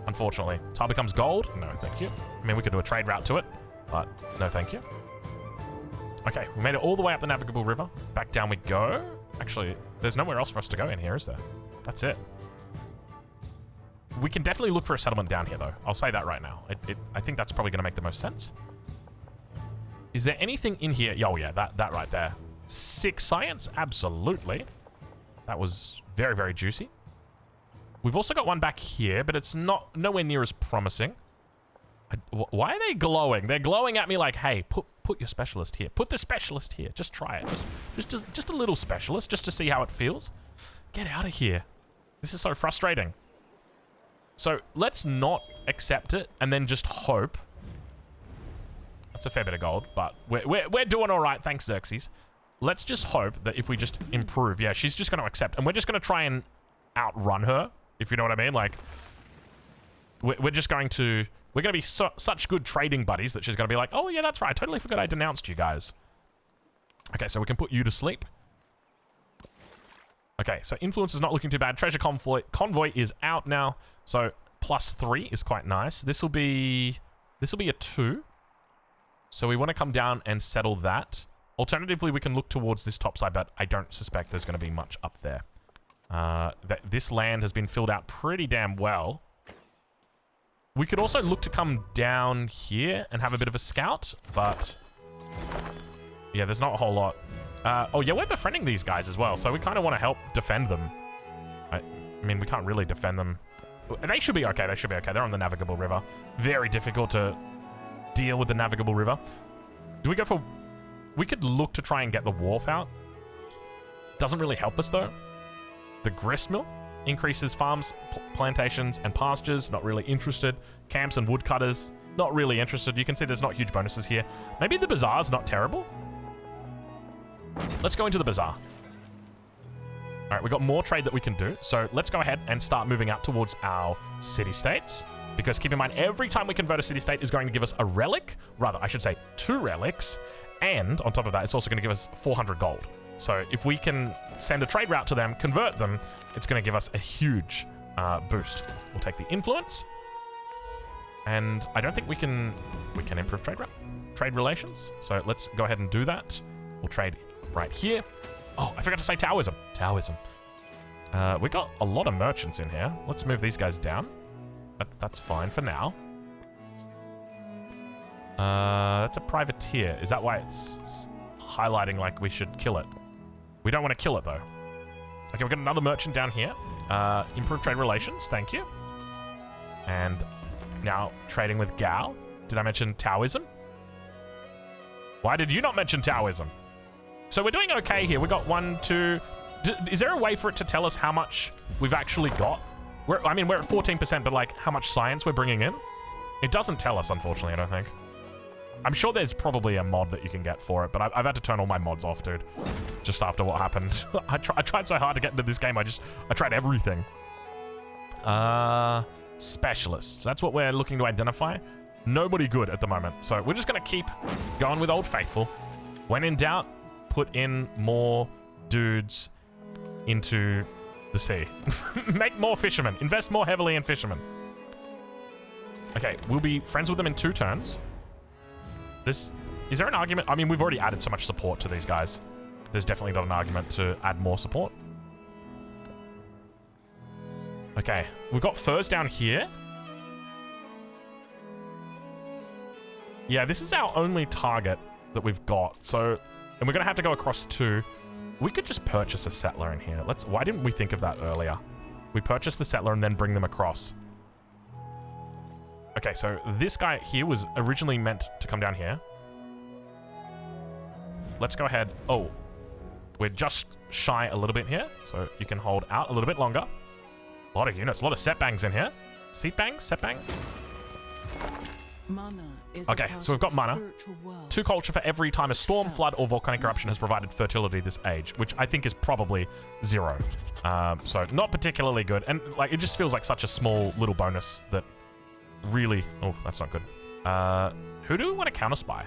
A: Unfortunately. Tile becomes gold? No, thank you. I mean, we could do a trade route to it, but no, thank you. Okay, we made it all the way up the navigable river. Back down we go. Actually, there's nowhere else for us to go in here, is there? That's it. We can definitely look for a settlement down here, though. I'll say that right now. I think that's probably going to make the most sense. Is there anything in here? Oh, yeah, that right there. 6 science? Absolutely. That was very, very juicy. We've also got one back here, but it's nowhere near as promising. Why are they glowing? They're glowing at me like, hey, put your specialist here. Put the specialist here. Just try it. Just a little specialist, just to see how it feels. Get out of here. This is so frustrating. So let's not accept it and then just hope. That's a fair bit of gold, but we're doing all right. Thanks, Xerxes. Let's just hope that if we just improve, yeah, she's just going to accept, and we're just going to try and outrun her. If you know what I mean, like, we're just going to... We're going to be such good trading buddies that she's going to be like, oh, yeah, that's right. I totally forgot I denounced you guys. Okay, so we can put you to sleep. Okay, so influence is not looking too bad. Treasure convoy is out now. So +3 is quite nice. This will be a 2. So we want to come down and settle that. Alternatively, we can look towards this top side, but I don't suspect there's going to be much up there. This land has been filled out pretty damn well. We could also look to come down here and have a bit of a scout, but yeah, there's not a whole lot. Oh yeah, we're befriending these guys as well, so we kind of want to help defend them. I mean, we can't really defend them. They should be okay. They should be okay. They're on the navigable river. Very difficult to deal with the navigable river. Do we go for... We could look to try and get the wharf out. Doesn't really help us though. The grist mill increases farms, plantations, and pastures. Not really interested. Camps and woodcutters. Not really interested. You can see there's not huge bonuses here. Maybe the bazaar's not terrible. Let's go into the bazaar. All right, we've got more trade that we can do. So let's go ahead and start moving out towards our city-states. Because keep in mind, every time we convert a city-state is going to give us a relic. Rather, I should say 2 relics. And on top of that, it's also going to give us 400 gold. So if we can send a trade route to them, convert them, it's going to give us a huge boost. We'll take the influence. And I don't think we can improve trade relations. So let's go ahead and do that. We'll trade right here. Oh, I forgot to say Taoism. Taoism. We got a lot of merchants in here. Let's move these guys down. That's fine for now. That's a privateer. Is that why it's highlighting like we should kill it? We don't want to kill it though. Okay, we've got another merchant down here. Improve trade relations. Thank you. And now trading with Gao. Did I mention Taoism? Why did you not mention Taoism? So we're doing okay here. We got 1, 2. Is there a way for it to tell us how much we've actually got? We're at 14%, but like how much science we're bringing in? It doesn't tell us, unfortunately, I don't think. I'm sure there's probably a mod that you can get for it, but I've had to turn all my mods off, dude. Just after what happened. I tried so hard to get into this game, I tried everything. Specialists. That's what we're looking to identify. Nobody good at the moment. So we're just going to keep going with Old Faithful. When in doubt, put in more dudes into the sea. Make more fishermen. Invest more heavily in fishermen. Okay, we'll be friends with them in 2 turns. Is there an argument? I mean, we've already added so much support to these guys. There's definitely not an argument to add more support. Okay, we've got furs down here. Yeah, this is our only target that we've got. So, and we're going to have to go across 2. We could just purchase a settler in here. Why didn't we think of that earlier? We purchase the settler and then bring them across. Okay, so this guy here was originally meant to come down here. Let's go ahead. Oh, we're just shy a little bit here. So you can hold out a little bit longer. A lot of units, a lot of set bangs in here. Seat bangs, set bang.
B: Mana is
A: okay, so we've got mana. 2 culture for every time a storm, flood, or volcanic eruption has provided fertility this age, which I think is probably 0. So not particularly good. And like, it just feels like such a small little bonus that really... Oh, that's not good. Who do we want to counter spy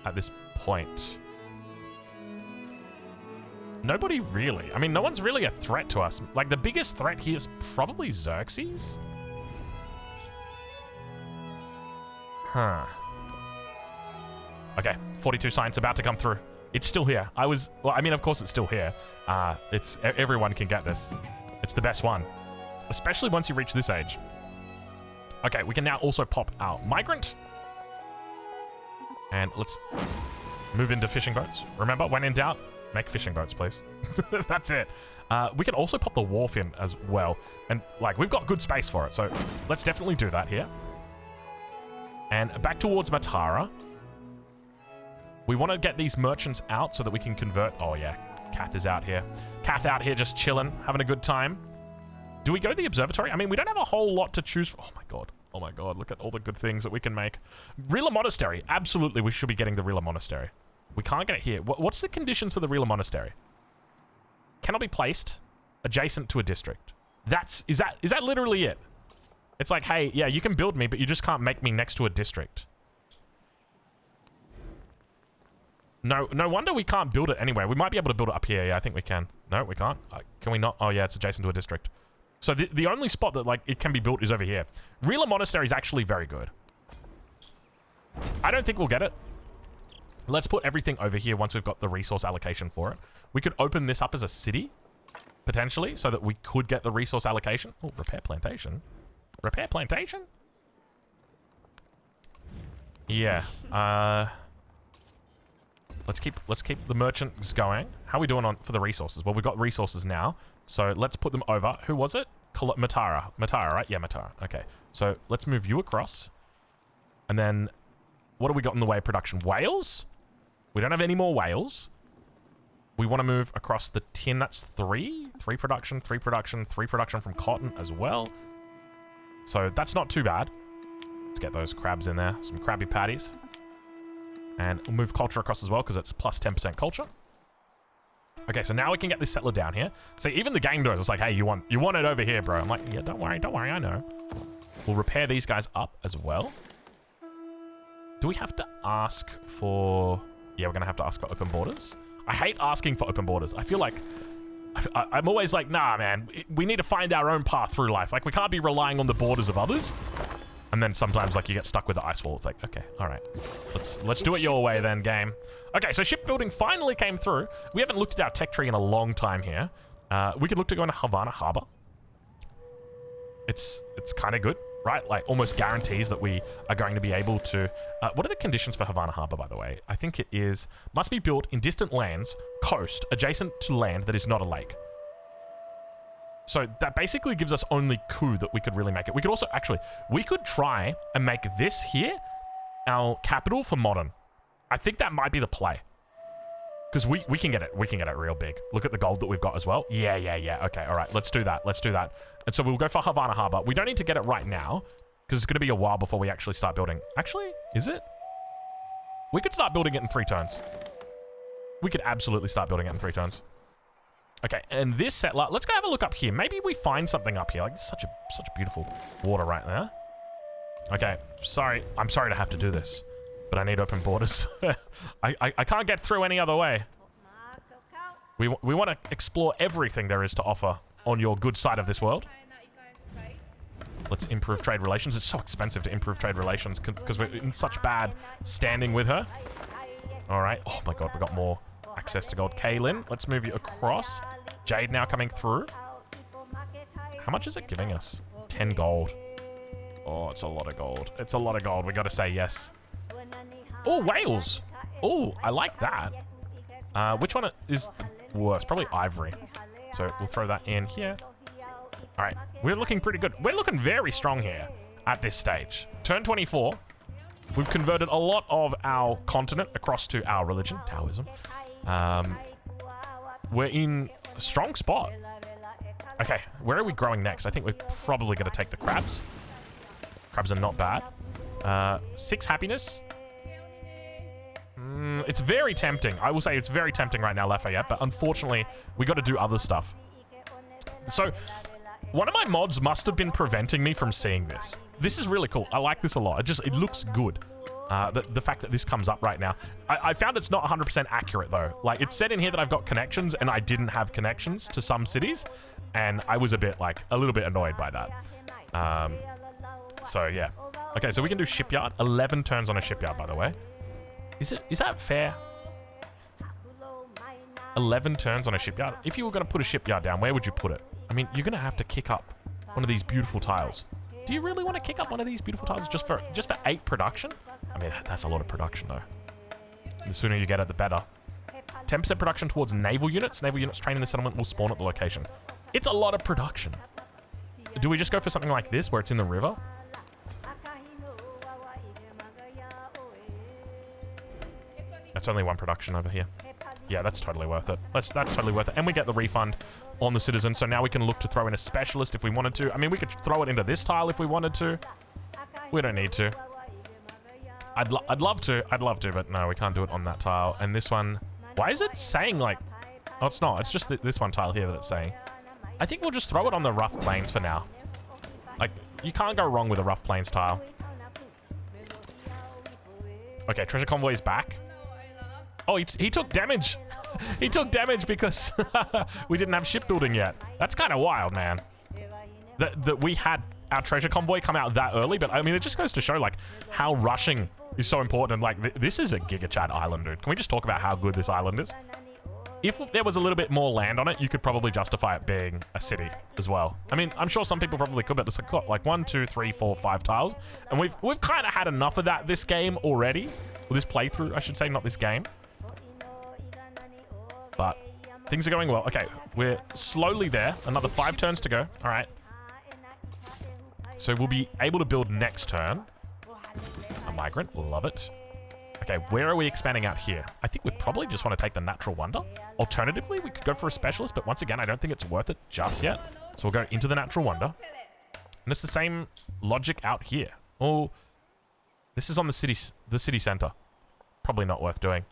A: at this point? Nobody really. I mean, no one's really a threat to us. Like, the biggest threat here is probably Xerxes. Huh. Okay, 42 science about to come through. It's still here. Well, I mean, of course it's still here. Everyone can get this. It's the best one. Especially once you reach this age. Okay, we can now also pop our migrant. And let's move into fishing boats. Remember, when in doubt, make fishing boats, please. That's it. We can also pop the wharf in as well. And, like, we've got good space for it. So let's definitely do that here. And back towards Matara. We want to get these merchants out so that we can convert... Oh, yeah. Kath is out here. Kath out here just chilling, having a good time. Do we go to the observatory? I mean, we don't have a whole lot to choose from. Oh, my God. Oh, my God. Look at all the good things that we can make. Rila Monastery. Absolutely, we should be getting the Rila Monastery. We can't get it here. What's the conditions for the Rila Monastery? Cannot be placed adjacent to a district. Is that literally it? It's like, hey, yeah, you can build me, but you just can't make me next to a district. No wonder we can't build it anywhere. We might be able to build it up here. Yeah, I think we can. No, we can't. Can we not? Oh, yeah, it's adjacent to a district. So the only spot that, like, it can be built is over here. Rila Monastery is actually very good. I don't think we'll get it. Let's put everything over here once we've got the resource allocation for it. We could open this up as a city, potentially, so that we could get the resource allocation. Oh, repair plantation. Repair plantation? Yeah. Let's keep the merchants going. How are we doing for the resources? Well, we've got resources now, so let's put them over. Who was it? Matara. Matara, right? Yeah, Matara. Okay. So let's move you across. And then what do we got in the way of production? Whales? We don't have any more whales. We want to move across the tin. That's 3. 3 production, 3 production, 3 production from cotton as well. So that's not too bad. Let's get those crabs in there. Some Krabby Patties. And we'll move culture across as well because it's plus 10% culture. Okay, so now we can get this settler down here. See, even the game knows. It's like, hey, you want it over here, bro. I'm like, yeah, don't worry, I know. We'll repair these guys up as well. Do we have to ask for... Yeah, we're going to have to ask for open borders. I hate asking for open borders. I feel like... I'm always like, nah, man. We need to find our own path through life. Like, we can't be relying on the borders of others. And then sometimes, like, you get stuck with the ice wall. It's like, okay, all right. Let's do it your way then, game. Okay, so shipbuilding finally came through. We haven't looked at our tech tree in a long time here. We could look to go into Havana Harbor. It's kind of good, right? Like, almost guarantees that we are going to be able to... what are the conditions for Havana Harbor, by the way? I think it is... Must be built in distant lands, coast, adjacent to land that is not a lake. So that basically gives us only coup that we could really make it. We could also... Actually, we could try and make this here our capital for modern. I think that might be the play. Because we can get it. We can get it real big. Look at the gold that we've got as well. Yeah. Okay, all right. Let's do that. And so we'll go for Havana Harbor. We don't need to get it right now because it's going to be a while before we actually start building. Actually, is it? We could start building it in 3 turns. We could absolutely start building it in 3 turns. Okay, and this settler, let's go have a look up here. Maybe we find something up here. Like, it's such a beautiful water right there. Okay, sorry. I'm sorry to have to do this, but I need open borders. I can't get through any other way. We want to explore everything there is to offer on your good side of this world. Let's improve trade relations. It's so expensive to improve trade relations because we're in such bad standing with her. All right. Oh my God, we got more access to gold. Kaylin, let's move you across. Jade now coming through. How much is it giving us? 10 gold. Oh, it's a lot of gold. It's a lot of gold. We got to say yes. Oh, Wales. Oh, I like that. Which one is the worst? Probably Ivory. So we'll throw that in here. All right. We're looking pretty good. We're looking very strong here at this stage. Turn 24. We've converted a lot of our continent across to our religion, Taoism. We're in a strong spot. Okay, where are we growing next? I think we're probably going to take the crabs. Crabs are not bad. 6 happiness. It's very tempting. I will say it's very tempting right now, Lafayette, but unfortunately, we got to do other stuff. So, one of my mods must have been preventing me from seeing this. This is really cool. I like this a lot. It looks good. The fact that this comes up right now. I found it's not 100% accurate, though. Like, it said in here that I've got connections, and I didn't have connections to some cities, and I was a little bit annoyed by that. So, yeah. Okay, so we can do shipyard. 11 turns on a shipyard, by the way. Is that fair? 11 turns on a shipyard? If you were going to put a shipyard down, where would you put it? I mean, you're going to have to kick up one of these beautiful tiles. Do you really want to kick up one of these beautiful tiles just for 8 production? I mean, that's a lot of production, though. The sooner you get it, the better. 10% production towards naval units. Naval units trained in the settlement will spawn at the location. It's a lot of production. Do we just go for something like this, where it's in the river? That's only 1 production over here. Yeah, that's totally worth it. That's totally worth it. And we get the refund on the citizen, so now we can look to throw in a specialist if we wanted to. I mean, we could throw it into this tile if we wanted to. We don't need to. I'd love to, but no, we can't do it on that tile. And this one, why is it saying like... Oh, it's not. It's just this one tile here that it's saying. I think we'll just throw it on the rough plains for now. Like, you can't go wrong with a rough plains tile. Okay, treasure convoy is back. Oh, he took damage. He took damage because we didn't have shipbuilding yet. That's kind of wild, man. That we had our treasure convoy come out that early, but I mean, it just goes to show like how rushing is so important. And like, this is a Giga Chat island, dude. Can we just talk about how good this island is? If there was a little bit more land on it, you could probably justify it being a city as well. I mean, I'm sure some people probably could, but it's like 1, 2, 3, 4, 5 tiles. And we've kind of had enough of that this game already. Well, this playthrough, I should say, not this game. But things are going well. Okay, we're slowly there. Another 5 turns to go. All right. So we'll be able to build next turn. A migrant. Love it. Okay, where are we expanding out here? I think we probably just want to take the natural wonder. Alternatively, we could go for a specialist, but once again, I don't think it's worth it just yet. So we'll go into the natural wonder. And it's the same logic out here. Oh, This is on the city center. Probably not worth doing.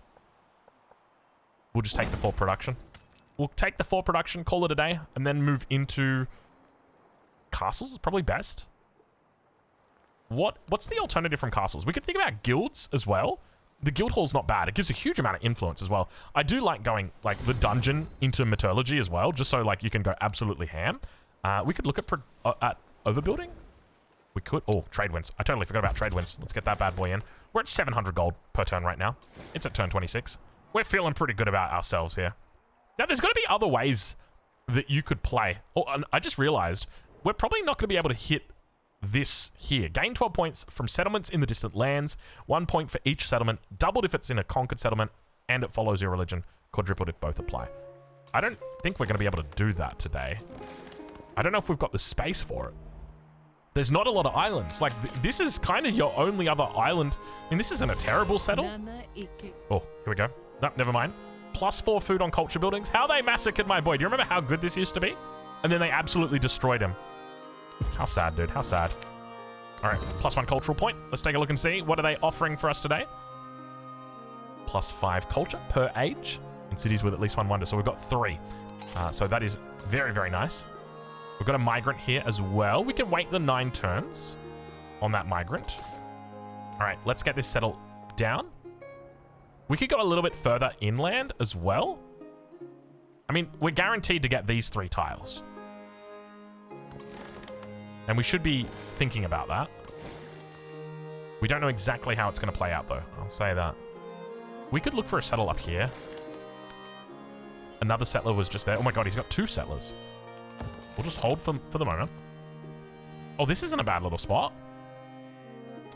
A: We'll just take the 4 production. We'll take the 4 production, call it a day, and then move into castles is probably best. What's the alternative from castles? We could think about guilds as well. The guild hall's not bad. It gives a huge amount of influence as well. I do like going like the dungeon into metallurgy as well, just so like you can go absolutely ham. We could look at overbuilding. We could. Oh, trade winds. I totally forgot about trade winds. Let's get that bad boy in. We're at 700 gold per turn right now. It's at turn 26. We're feeling pretty good about ourselves here. Now, there's got to be other ways that you could play. Oh, and I just realized we're probably not going to be able to hit this here. Gain 12 points from settlements in the distant lands. 1 point for each settlement. Doubled if it's in a conquered settlement. And it follows your religion. Quadrupled if both apply. I don't think we're going to be able to do that today. I don't know if we've got the space for it. There's not a lot of islands. Like, this is kind of your only other island. I mean, this isn't a terrible settle. Oh, here we go. No, never mind. +4 food on culture buildings. How they massacred my boy. Do you remember how good this used to be? And then they absolutely destroyed him. How sad, dude. How sad. All right, +1 cultural point. Let's take a look and see. What are they offering for us today? +5 culture per age in cities with at least 1 wonder. So we've got 3. So that is very, very nice. We've got a migrant here as well. We can wait the 9 turns on that migrant. All right, let's get this settled down. We could go a little bit further inland as well. I mean, we're guaranteed to get these 3 tiles. And we should be thinking about that. We don't know exactly how it's going to play out, though. I'll say that. We could look for a settle up here. Another settler was just there. Oh my god, he's got 2 settlers. We'll just hold for the moment. Oh, this isn't a bad little spot.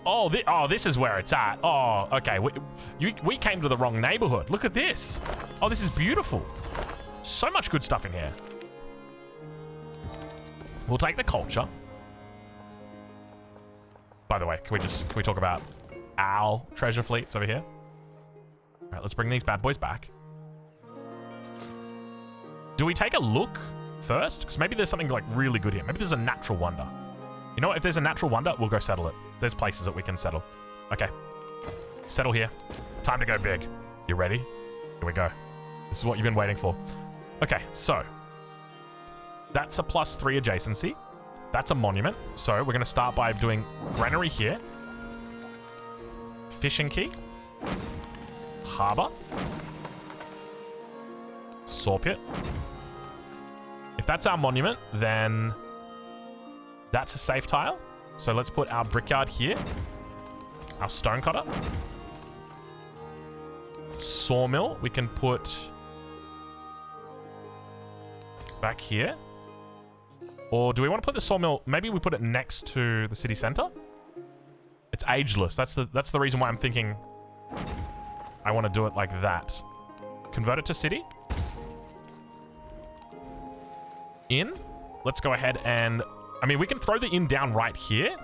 A: Oh, this is where it's at. Oh, okay. We came to the wrong neighborhood. Look at this. Oh, this is beautiful. So much good stuff in here. We'll take the culture. By the way, can we talk about our treasure fleets over here? All right, let's bring these bad boys back. Do we take a look first? Because maybe there's something like really good here. Maybe there's a natural wonder. You know what? If there's a natural wonder, we'll go settle it. There's places that we can settle. Okay. Settle here. Time to go big. You ready? Here we go. This is what you've been waiting for. Okay, so that's a +3 adjacency. That's a monument. So we're going to start by doing granary here. Fishing key. Harbor. Saw pit. If that's our monument, then that's a safe tile. So let's put our brickyard here. Our stone cutter. Sawmill, we can put back here. Or do we want to put the sawmill, maybe we put it next to the city center? It's ageless. That's the reason why I'm thinking I want to do it like that. Convert it to city. Inn. Let's go ahead and... I mean, we can throw the inn down right here.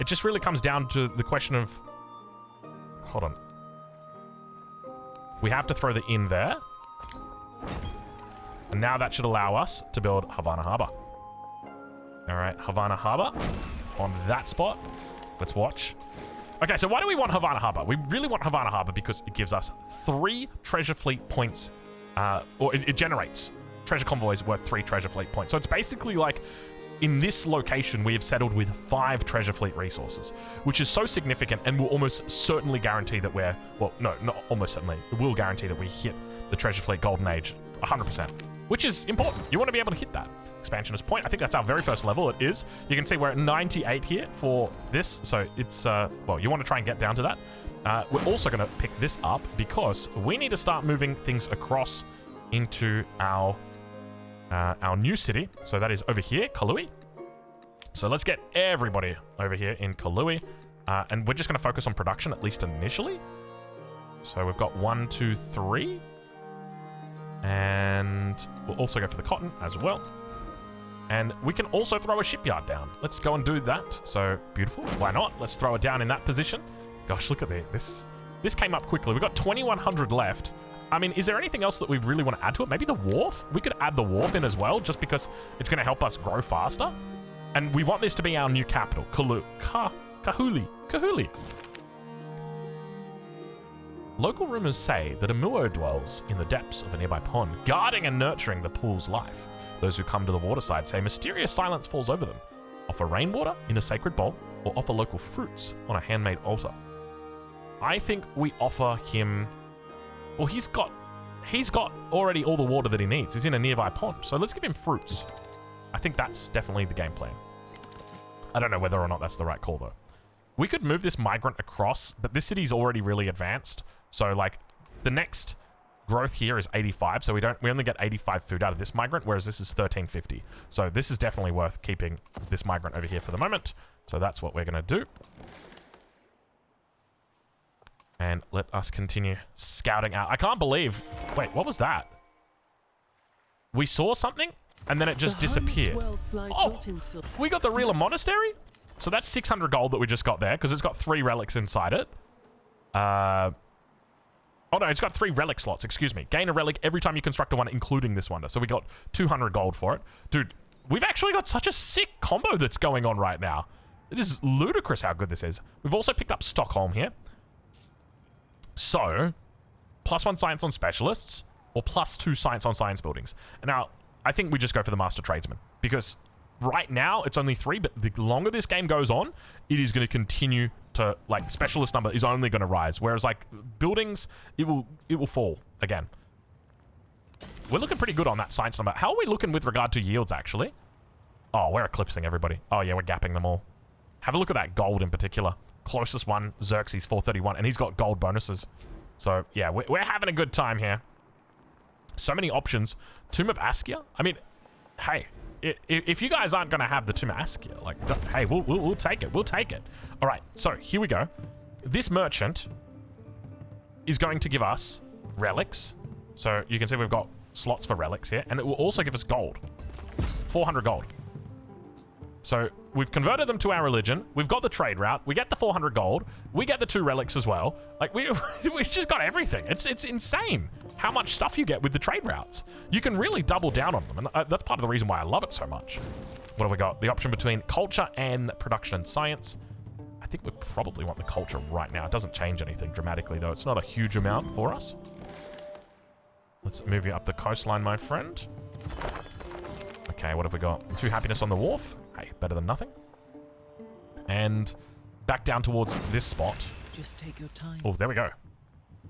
A: It just really comes down to the question of... Hold on. We have to throw the inn there. And now that should allow us to build Havana Harbor. All right, Havana Harbor on that spot. Let's watch. Okay, so why do we want Havana Harbor? We really want Havana Harbor because it gives us 3 treasure fleet points, or it generates treasure convoys worth 3 treasure fleet points. So it's basically like, in this location, we have settled with 5 treasure fleet resources, which is so significant and will almost certainly guarantee that we're, well, no, not almost certainly, it will guarantee that we hit the treasure fleet golden age 100%, which is important. You want to be able to hit that. Expansionist point, I think that's our very first level. It is. You can see we're at 98 here for this, so it's, well, you want to try and get down to that. We're also going to pick this up because we need to start moving things across into our new city. So that is over here, Kalui. So let's get everybody over here in Kalui. And we're just going to focus on production, at least initially. So we've got 1, 2, 3. And we'll also go for the cotton as well. And we can also throw a shipyard down. Let's go and do that. So beautiful. Why not? Let's throw it down in that position. Gosh, look at this. This came up quickly. We've got 2,100 left. I mean, is there anything else that we really want to add to it? Maybe the wharf? We could add the wharf in as well, just because it's going to help us grow faster. And we want this to be our new capital, Kahuli. Local rumors say that a Muo dwells in the depths of a nearby pond, guarding and nurturing the pool's life. Those who come to the waterside say mysterious silence falls over them. Offer rainwater in a sacred bowl, or offer local fruits on a handmade altar. I think we offer him... Well, he's got already all the water that he needs. He's in a nearby pond, so let's give him fruits. I think that's definitely the game plan. I don't know whether or not that's the right call, though. We could move this migrant across, but this city's already really advanced. So, like, the next growth here is 85, so we only get 85 food out of this migrant, whereas this is 1350. So this is definitely worth keeping this migrant over here for the moment. So that's what we're going to do. And let us continue scouting out. I can't believe... Wait, what was that? We saw something, and then it just disappeared. Oh, we got the Real Monastery? So that's 600 gold that we just got there, because it's got 3 relics inside it. Oh no, it's got 3 relic slots, excuse me. Gain a relic every time you construct a one, including this wonder. So we got 200 gold for it. Dude, we've actually got such a sick combo that's going on right now. It is ludicrous how good this is. We've also picked up Stockholm here. So, +1 science on specialists, or +2 science on science buildings. And now, I think we just go for the master tradesman, because right now it's only 3, but the longer this game goes on, it is going to continue to, like, specialist number is only going to rise, whereas, like, buildings, it will fall again. We're looking pretty good on that science number. How are we looking with regard to yields, actually? Oh, we're eclipsing everybody. Oh yeah, we're gapping them all. Have a look at that gold in particular. Closest one, Xerxes 431, and he's got gold bonuses. So yeah, we're having a good time here. So many options. Tomb of Askia. I mean, hey, if you guys aren't going to have the Tomb of Askia, like, hey, we'll take it. We'll take it. All right, so here we go. This merchant is going to give us relics. So you can see we've got slots for relics here, and it will also give us gold. 400 gold. So we've converted them to our religion. We've got the trade route. We get the 400 gold. We get the 2 relics as well. Like, we've just got everything. It's insane how much stuff you get with the trade routes. You can really double down on them, and that's part of the reason why I love it so much. What have we got? The option between culture and production and science. I think we probably want the culture right now. It doesn't change anything dramatically, though. It's not a huge amount for us. Let's move you up the coastline, my friend. Okay, what have we got? 2 happiness on the wharf. Hey, better than nothing. And back down towards this spot.
B: Just take your time.
A: Oh, there we go.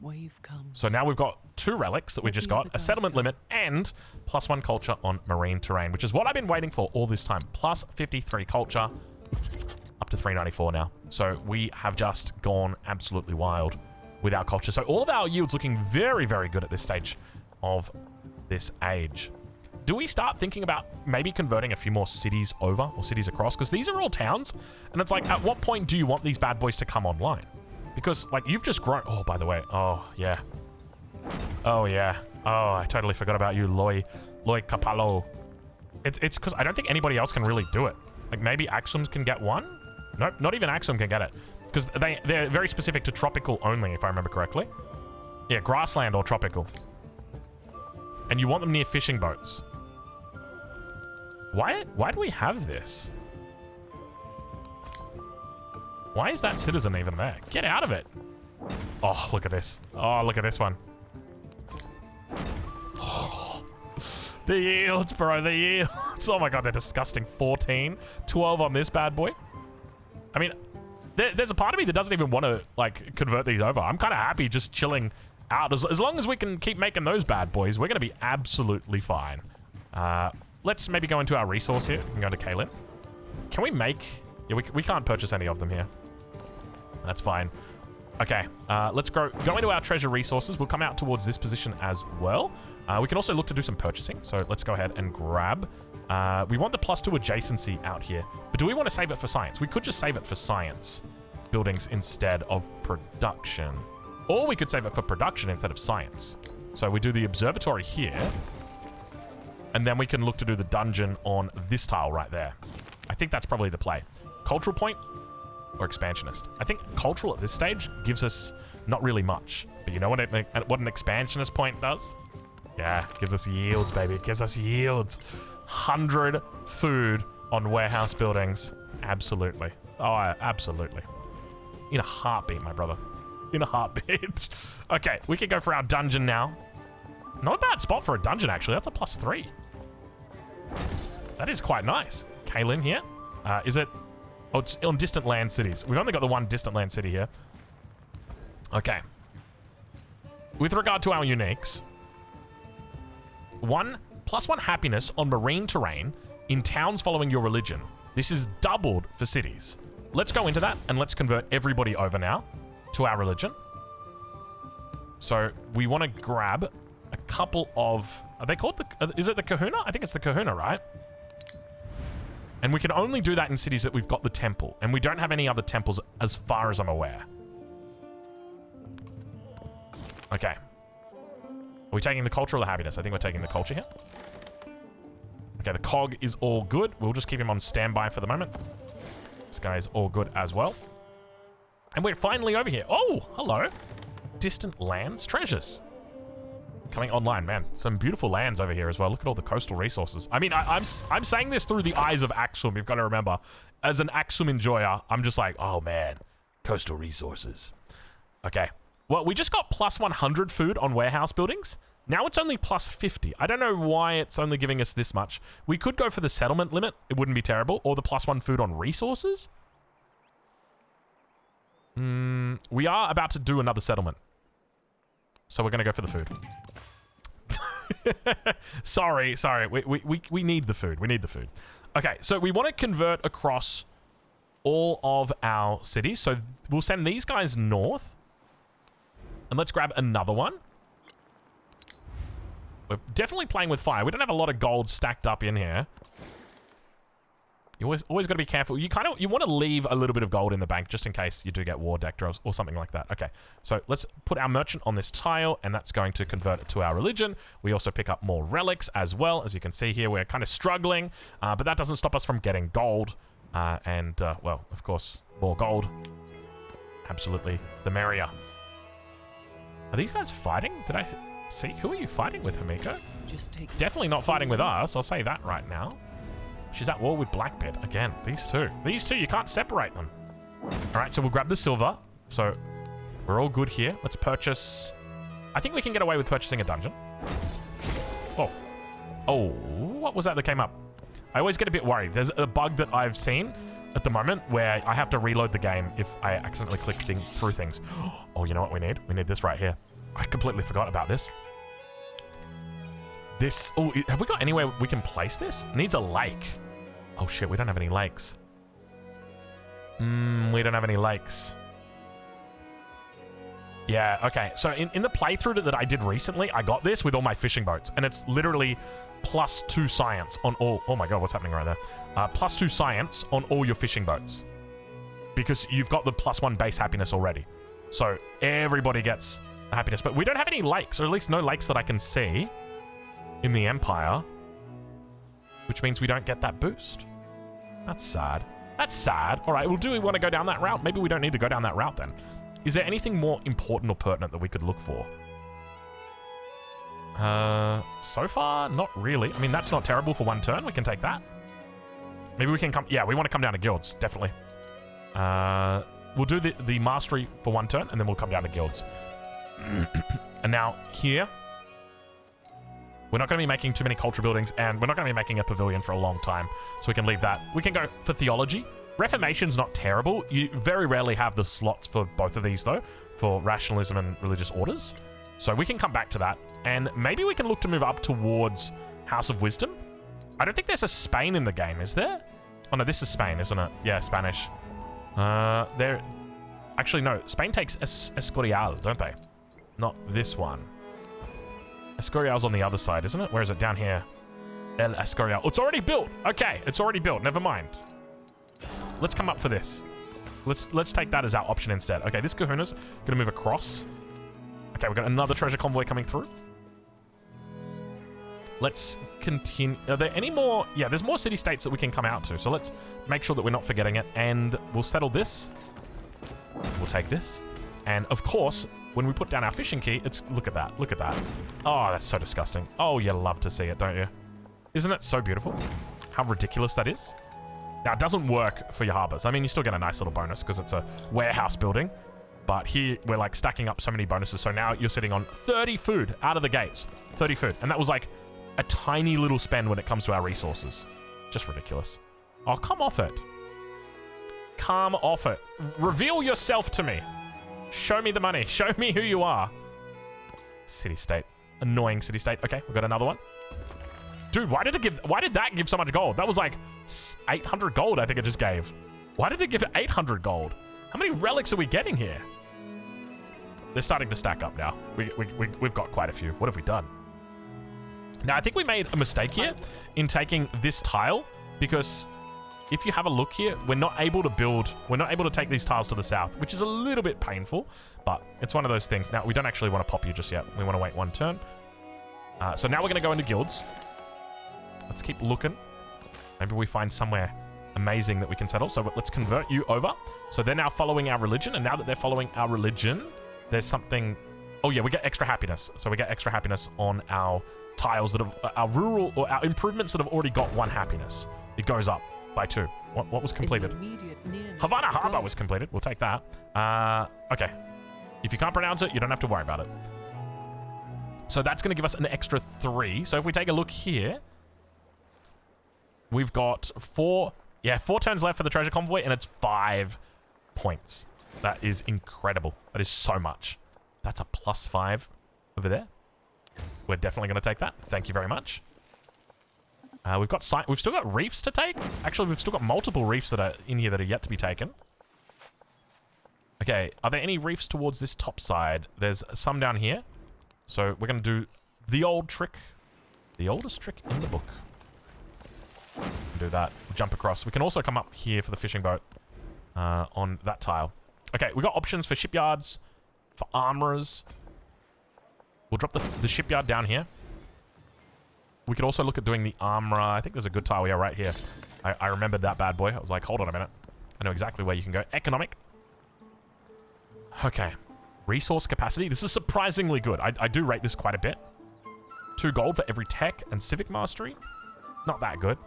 B: Wave comes.
A: So now we've got 2 relics that we just got, a settlement limit, and +1 culture on marine terrain, which is what I've been waiting for all this time. Plus 53 culture, up to 394 now. So we have just gone absolutely wild with our culture. So all of our yields looking very, very good at this stage of this age. Do we start thinking about maybe converting a few more cities over, or cities across? Because these are all towns, and it's like, at what point do you want these bad boys to come online? Because, like, you've just grown... Oh, by the way. Oh, yeah. Oh, yeah. Oh, I totally forgot about you, Loy Kapalo. It's because I don't think anybody else can really do it. Like, maybe Axums can get one? Nope, not even Axum can get it. Because they're very specific to tropical only, if I remember correctly. Yeah, grassland or tropical. And you want them near fishing boats. Why do we have this? Why is that citizen even there? Get out of it. Oh, look at this. Oh, look at this one. Oh, the yields, bro, the yields. Oh my god, they're disgusting. 14, 12 on this bad boy. I mean, there's a part of me that doesn't even want to, like, convert these over. I'm kind of happy just chilling out. As long as we can keep making those bad boys, we're going to be absolutely fine. Let's maybe go into our resource here. We can go to Kalin. Can we make... Yeah, we can't purchase any of them here. That's fine. Okay, let's go into our treasure resources. We'll come out towards this position as well. We can also look to do some purchasing. So let's go ahead and grab... we want the +2 adjacency out here. But do we want to save it for science? We could just save it for science buildings instead of production. Or we could save it for production instead of science. So we do the observatory here. And then we can look to do the dungeon on this tile right there. I think that's probably the play. Cultural point or expansionist? I think cultural at this stage gives us not really much. But you know what an expansionist point does? Yeah, gives us yields, baby. It gives us yields. 100 food on warehouse buildings. Absolutely. Oh, absolutely. In a heartbeat, my brother. In a heartbeat. Okay, we can go for our dungeon now. Not a bad spot for a dungeon, actually. That's a +3. That is quite nice. Kaylin here. Is it... Oh, it's on distant land cities. We've only got the one distant land city here. Okay. With regard to our uniques, +1 happiness on marine terrain in towns following your religion. This is doubled for cities. Let's go into that and let's convert everybody over now to our religion. So we want to grab a couple of... Are they called the... Is it the kahuna? I think it's the kahuna, right? And we can only do that in cities that we've got the temple. And we don't have any other temples as far as I'm aware. Okay. Are we taking the culture or the happiness? I think we're taking the culture here. Okay, the cog is all good. We'll just keep him on standby for the moment. This guy is all good as well. And we're finally over here. Oh, hello. Distant lands, treasures. Coming online, man. Some beautiful lands over here as well. Look at all the coastal resources. I mean, I'm saying this through the eyes of Axum. You've got to remember, as an Axum enjoyer, I'm just like, oh man, coastal resources. Okay. Well, we just got +100 food on warehouse buildings. Now it's only +50. I don't know why it's only giving us this much. We could go for the settlement limit. It wouldn't be terrible. Or the +1 food on resources. We are about to do another settlement. So we're going to go for the food. sorry. We need the food. We need the food. Okay, so we want to convert across all of our cities. So we'll send these guys north. And let's grab another one. We're definitely playing with fire. We don't have a lot of gold stacked up in here. You always got to be careful. You want to leave a little bit of gold in the bank just in case you do get war decked or something like that. Okay, so let's put our merchant on this tile, and that's going to convert it to our religion. We also pick up more relics as well. As you can see here, we're kind of struggling, but that doesn't stop us from getting gold. Well, of course, more gold. Absolutely, the merrier. Are these guys fighting? Did I see? Who are you fighting with, Hamiko?
B: Just take
A: Definitely not fighting with us. I'll say that right now. She's at war with Blackbeard. Again, these two. These two, you can't separate them. All right, so we'll grab the silver. So we're all good here. Let's purchase... I think we can get away with purchasing a dungeon. Oh. Oh, what was that came up? I always get a bit worried. There's a bug that I've seen at the moment where I have to reload the game if I accidentally click through things. Oh, you know what we need? We need this right here. I completely forgot about this. This... Oh, have we got anywhere we can place this? It needs a lake. Oh, shit. We don't have any lakes. We don't have any lakes. Yeah, okay. So in the playthrough that I did recently, I got this with all my fishing boats. And it's literally +2 science on all... Oh my god, what's happening right there? +2 science on all your fishing boats. Because you've got the +1 base happiness already. So everybody gets a happiness. But we don't have any lakes, or at least no lakes that I can see in the Empire. Which means we don't get that boost. That's sad. That's sad. All right, well, do we want to go down that route? Maybe we don't need to go down that route then. Is there anything more important or pertinent that we could look for? So far, not really. I mean, that's not terrible for one turn. We can take that. Maybe we can come... Yeah, we want to come down to guilds, definitely. We'll do the mastery for one turn, and then we'll come down to guilds. And now, here... We're not going to be making too many culture buildings, and we're not going to be making a pavilion for a long time, so we can leave that. We can go for theology. Reformation's not terrible. You very rarely have the slots for both of these, though, for rationalism and religious orders. So we can come back to that, and maybe we can look to move up towards House of Wisdom. I don't think there's a Spain in the game, is there? Oh, no, this is Spain, isn't it? Yeah, Spanish. There... Actually, no. Spain takes Escorial, don't they? Not this one. Escorial's on the other side, isn't it? Where is it? Down here. El Escorial. Oh, it's already built. Okay, it's already built. Never mind. Let's come up for this. Let's take that as our option instead. Okay, this kahuna's gonna move across. Okay, we've got another treasure convoy coming through. Let's continue. Are there any more? Yeah, there's more city-states that we can come out to. So let's make sure that we're not forgetting it. And we'll settle this. We'll take this. And of course, when we put down our fishing key, it's... Look at that. Look at that. Oh, that's so disgusting. Oh, you love to see it, don't you? Isn't it so beautiful? How ridiculous that is? Now, it doesn't work for your harbors. I mean, you still get a nice little bonus because it's a warehouse building. But here, we're like stacking up so many bonuses. So now you're sitting on 30 food out of the gates. 30 food. And that was like a tiny little spend when it comes to our resources. Just ridiculous. Oh, come off it. Come off it. Reveal yourself to me. Show me the money. Show me who you are. City-state. Annoying city-state. Okay, we've got another one. Dude, why did that give so much gold? That was like 800 gold, I think it just gave. Why did it give 800 gold? How many relics are we getting here? They're starting to stack up now. We've got quite a few. What have we done? Now, I think we made a mistake here in taking this tile, because if you have a look here, we're not able to take these tiles to the south, which is a little bit painful, but it's one of those things. Now, we don't actually want to pop you just yet. We want to wait one turn. So now we're going to go into guilds. Let's keep looking. Maybe we find somewhere amazing that we can settle. So let's convert you over. So they're now following our religion, and now that they're following our religion, there's something... Oh yeah, we get extra happiness. So we get extra happiness on our tiles that have... Our rural... or our improvements that have already got 1 happiness. It goes up by 2. What was completed? Havana Harbor was completed. We'll take that. Okay. If you can't pronounce it, you don't have to worry about it. So that's going to give us an extra 3. So if we take a look here, we've got 4 turns left for the treasure convoy, and it's 5 points. That is incredible. That is so much. That's a +5 over there. We're definitely going to take that. Thank you very much. We've still got reefs to take. Actually, we've still got multiple reefs that are in here that are yet to be taken. Okay, are there any reefs towards this top side? There's some down here. So we're going to do the old trick. The oldest trick in the book. Do that. Jump across. We can also come up here for the fishing boat on that tile. Okay, we got options for shipyards, for armorers. We'll drop the shipyard down here. We could also look at doing the armorer. I think there's a good tile here right here. I remembered that bad boy. I was like, hold on a minute. I know exactly where you can go. Economic. Okay. Resource capacity. This is surprisingly good. I do rate this quite a bit. 2 gold for every tech and civic mastery. Not that good.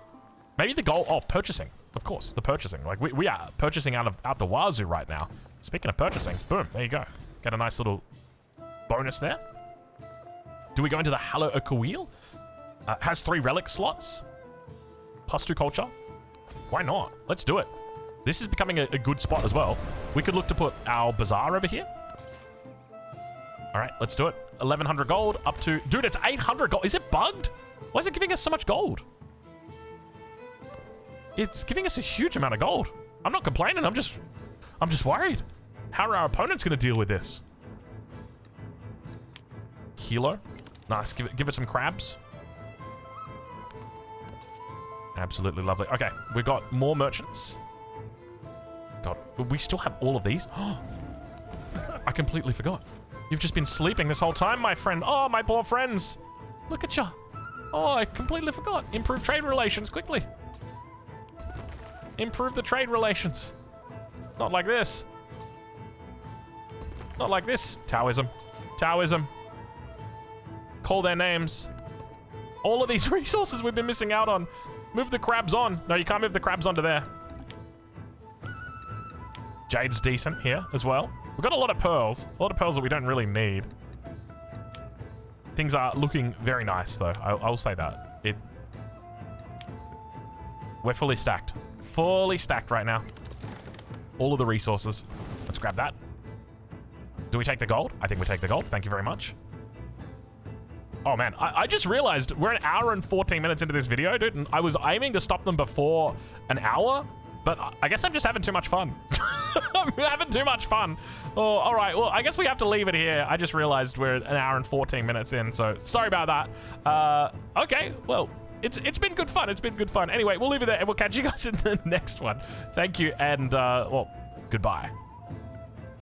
A: Maybe the goal... Oh, purchasing. Of course, the purchasing. Like, we are purchasing out the wazoo right now. Speaking of purchasing, boom, there you go. Get a nice little bonus there. Do we go into the Hallow Oka Wheel? Has 3 relic slots. +2 culture. Why not? Let's do it. This is becoming a good spot as well. We could look to put our bazaar over here. All right, let's do it. 1,100 gold up to... Dude, it's 800 gold. Is it bugged? Why is it giving us so much gold? It's giving us a huge amount of gold. I'm not complaining. I'm just worried. How are our opponents going to deal with this? Hilo. Nice. Give it some crabs. Absolutely lovely. Okay, we've got more merchants. God, we still have all of these. I completely forgot. You've just been sleeping this whole time, my friend. Oh, my poor friends. Look at you. Oh, I completely forgot. Improve trade relations quickly. Improve the trade relations. Not like this. Not like this. Taoism. Taoism. Call their names. All of these resources we've been missing out on. Move the crabs on. No, you can't move the crabs onto there. Jade's decent here as well. We've got a lot of pearls. A lot of pearls that we don't really need. Things are looking very nice, though. I'll say that. We're fully stacked. Fully stacked right now. All of the resources. Let's grab that. Do we take the gold? I think we take the gold. Thank you very much. Oh, man. I just realized we're an hour and 14 minutes into this video, dude. And I was aiming to stop them before an hour. But I guess I'm just having too much fun. I'm having too much fun. Oh, all right. Well, I guess we have to leave it here. I just realized we're an hour and 14 minutes in. So sorry about that. Okay. Well, it's been good fun. It's been good fun. Anyway, we'll leave it there and we'll catch you guys in the next one. Thank you. And, well, goodbye.